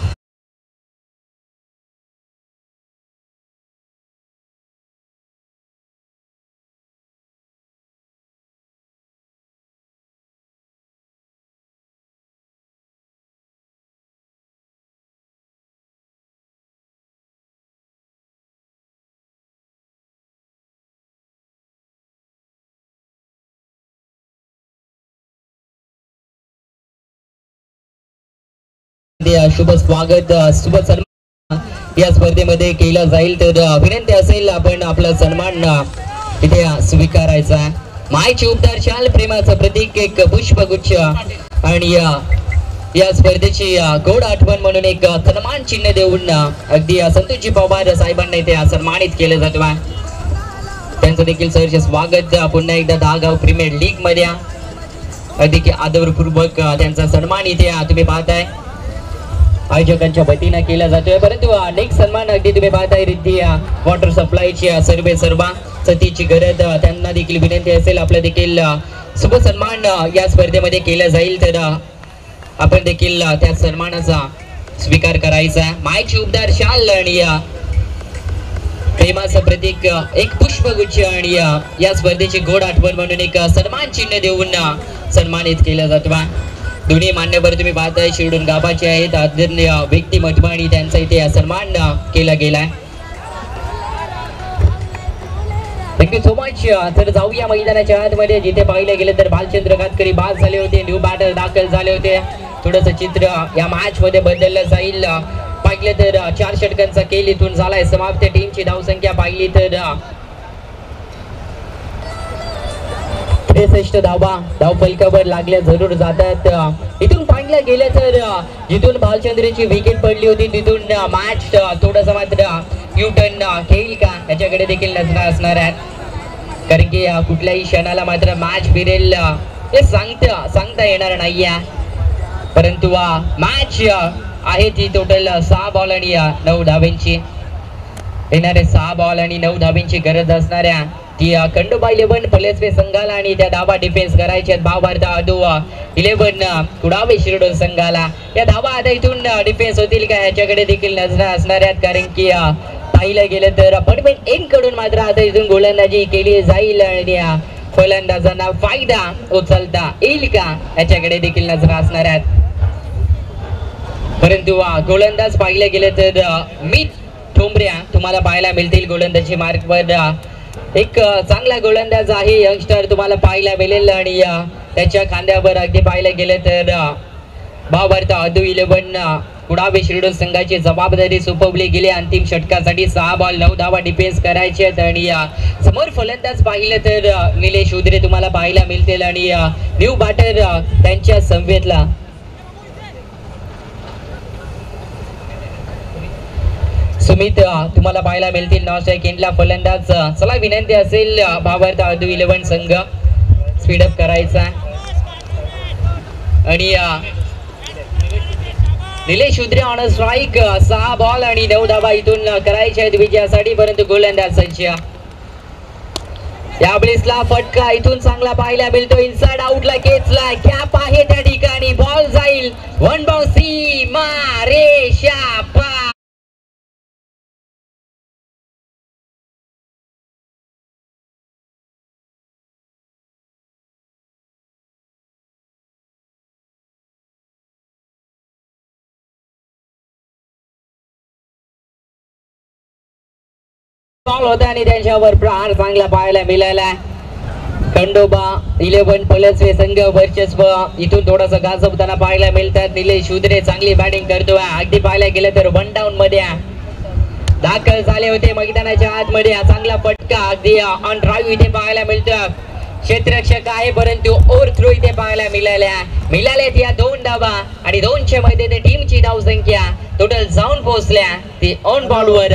शुभ स्वागत, शुभ सन्मान या स्पर्धेमध्ये केला जाईल. तर विनंती असेल आपण आपला सन्मान इथे स्वीकारायचा. मायची उपदार शाल, प्रेमाचं प्रतीक, एक पुष्पगुच्छ आणि या स्पर्धेची गोड आठवण म्हणून एक सन्मान चिन्ह देऊन अगदी संतोषजी पवार साहेबांना इथे सन्मानित केलं जातं. त्यांचं देखील सहर्ष स्वागत. पुन्हा एकदा 10 गाव प्रीमियर लीग मध्ये अगदी आदरपूर्वक त्यांचा सन्मान इथे तुम्ही पाहताय आयोजकांच्या वतीनं केला जातोय. परंतु नेक्स्ट सन्मान अगदी तुम्ही पाहताय रिद्धी वॉटर सप्लायची सर्वा सतीची गरज, त्यांना देखील विनंती असेल आपलं देखील शुभ सन्मान या स्पर्धेमध्ये केला जाईल. तर आपण देखील त्या सन्मानाचा स्वीकार करायचा. मायची उपदार शाल आणि प्रेमाचं प्रतीक, एक पुष्पगुच्छ आणि या स्पर्धेची गोड आठवण म्हणून एक सन्मान चिन्ह देऊन सन्मानित केलं जातं. दोन्ही मान्यवर तुम्ही पाहताय शिरडून गावाचे आहेत, आदरणीय व्यक्तिमत्व आणि त्यांचा इथे सन्मान केला गेलाय. Thank you so much. तर जाऊया मैदानाच्या आतमध्ये, जिथे पाहिले गेले तर भालचंद्र कातकरी बाद झाले होते, न्यू बॅटर दाखल झाले होते. थोडंसं चित्र या मॅच मध्ये बदललं जाईल. पाहिलं तर 4 षटकांचा खेळ इथून झालाय समाप्त. टीमची धावसंख्या पाहिली तर 63 धावा धावफलकावर लागल्या जरूर जातात. इथून पाहिलं गेलं तर जिथून भालचंद्रची विकेट पडली होती तिथून मॅच थोडासा मात्र युटर्न खेळ का याच्याकडे देखील नजर असणार आहेत. कारण की कुठल्याही क्षणाला मात्र मॅच फिरेल हे सांगता येणार नाहीये. परंतु मॅच आहे ती टोटल 6 बॉल आणि 9 धाब्यांची. येणारे 6 बॉल आणि 9 धाब्यांची गरज असणाऱ्या ती खंडोबा 11 पलेसवे संघाला आणि त्या धावा डिफेन्स करायच्या भावार्थ आदू 11 कुडावे शिरडोन संघाला. या धावा आता इथून डिफेन्स होतील का याच्याकडे देखील नजर असणार आहेत. कारण की पाहिलं गेलं तर फॉर्मेट एंड कडून मात्र आता इथून गोलंदाजी केली जाईल आणि फलंदाजांना फायदा उचलता येईल का याच्याकडे देखील नजर असणार आहेत. परंतु गोलंदाज पाहिलं गेलं तर मित ठोंबऱ्या तुम्हाला पाहायला मिळतील गोलंदाजी मार्कवर. एक चांगला गोलंदाज आहे यंगस्टर तुम्हाला पाहायला मिळेल आणि त्याच्या खांद्यावर अगदी पाहायला गेलं तर भावार्थ आदू 11 कुडावे शिरडोन संघाची जबाबदारी सोपवली गेली. अंतिम षटकासाठी 6 बॉल 9 धावा डिफेन्स करायचे आहेत आणि समोर फलंदाज पाहिलं तर निलेश उदरे तुम्हाला पाहायला मिळतील आणि न्यू बॅटर त्यांच्या समवेतला सुमित तुम्हाला पाहायला मिळतील. नॉस्ट्राईक एंडला फलंदाज. चला विनंती असेल भावार्थ आदू 11 संघ स्पीडअप करायचा आणि निलेश उदरे ऑन स्ट्राईक. 6 बॉल आणि 9 धावा इथून करायच्या आहेत विजयासाठी. परंतु गोलंदाज सज्ज. यावेळेसला फटका इथून चांगला पाहायला मिळतो. इनसाइड आउटला केचला गॅप आहे त्या ठिकाणी. बॉल जाईल 1 बाउंस सीमा रेषा पार. बॉल होता आणि त्यांच्यावर प्रहार चांगला पाहायला मिळाला. खंडोबा 11 पलसवे संघ वर्चस्व इथून थोडासा गाजवताना पाहायला मिळतात. निलेश उदरे चांगली बॅटिंग करतोय. अगदी पाहायला गेलं तर 1 डाऊन मध्ये दाखल झाले होते मैदानाच्या आतमध्ये. चांगला फटका अगदी ऑन ड्राईव्ह इथे पाहायला मिळतो. क्षेत्ररक्षक आहे परंतु ओव्हर थ्रो इथे पाहायला मिळाल्यात या 2 धावा आणि 2च्या मध्ये ते टीमची धावसंख्या टोटल जाऊन पोहोचल्या ती ऑन बॉलवर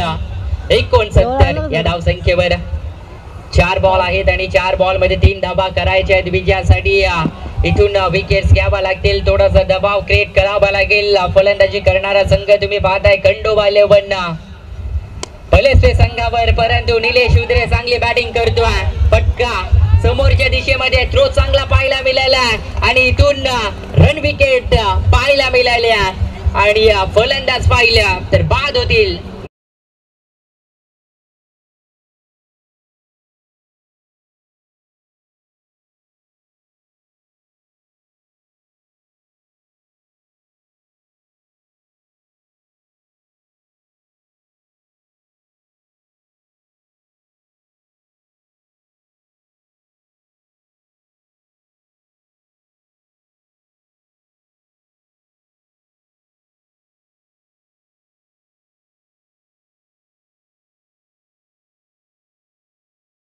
69 या धावसंख्येवर. 4 बॉल आहेत आणि 4 बॉल मध्ये 3 धावा करायच्या आहेत विजयासाठी. इथून विकेट्स घ्यावा लागतील, थोडासा दबाव क्रिएट करावा लागेल. फलंदाजी करणारा संघ तुम्ही पाहताय खंडोबा 11 फलस्वे संघावर, परंतु निलेश उदरे चांगली बॅटिंग करतोय. फटका समोरच्या दिशेमध्ये थ्रो चांगला पाहायला मिळाला आणि इथून रन विकेट पाहायला मिळाल्या आणि फलंदाज पाहिल्या तर बाद होतील.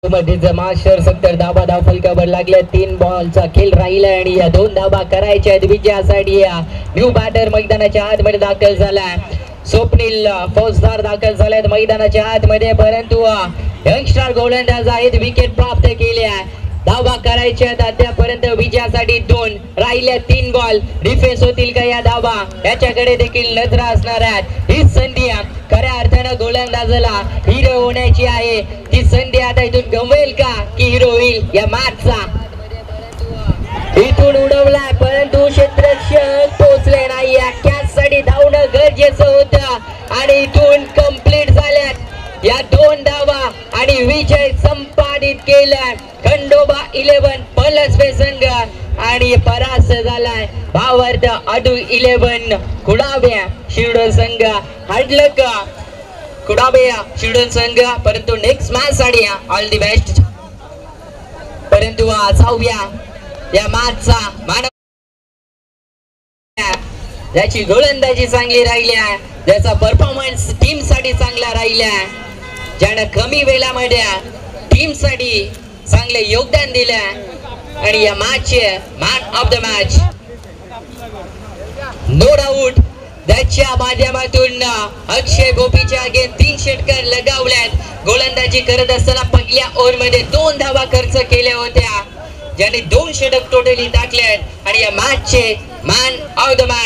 मध्ये जमा 70 धाबा धाव फलकावर लागल्या. 3 बॉलचा खेळ राहिला आणि या 2 धाबा करायच्या आहेत विजयासाठी. न्यू बॅटर मैदानाच्या आतमध्ये दाखल झाला. स्वप्नील फौजदार दाखल झालेत मैदानाच्या आतमध्ये, परंतु यंगस्टर गोलंदाज आहेत विकेट प्राप्त केल्या. धावा करायच्या आतापर्यंत विजयासाठी 2 राहिल्या. 3 बॉल डिफेन्स होतील का या धावा याच्याकडे देखील नजर असणार आहेत. ही संधी खऱ्या अर्थानं गोलंदाजाला हिरो होण्याची आहे. ती संधी आता इथून गमवेल का की हिरो होईल या मॅचचा. इथून उडवलाय परंतु क्षेत्ररक्षक पोहोचले नाही. कॅच साठी धावणं गरजेचं होतं आणि इथून कंप्लीट झाल्यात या 2 धावा आणि विजय संपादित केलाय खंडोबा 11 फलस्वे संघ आणि परास्त झालाय भावार्थ अडू 11 कुडाबे शिरडोन संघ. हार्डलक कुडाबे शिरडोन संघ, परंतु नेक्स्ट मॅच साठी ऑल दी बेस्ट. परंतु जाऊया या मॅचचा मानव ज्याची गोलंदाजी चांगली राहिल्या, ज्याचा परफॉर्मन्स टीम साठी चांगला राहिला, ज्यानं कमी वेळामध्ये टीम साठी चांगले योगदान दिलं आणि या मॅचचे man of the match no doubt त्याच्या माध्यमातून अक्षय गोपीच्या अगेन 3 षटकार लगावल्यात. गोलंदाजी करत असताना पहिल्या ओव्हरमध्ये 2 धावा खर्च केल्या होत्या, ज्याने 2 षटक टोटली टाकल्यात आणि या मॅचचे मॅन ऑफ द मॅच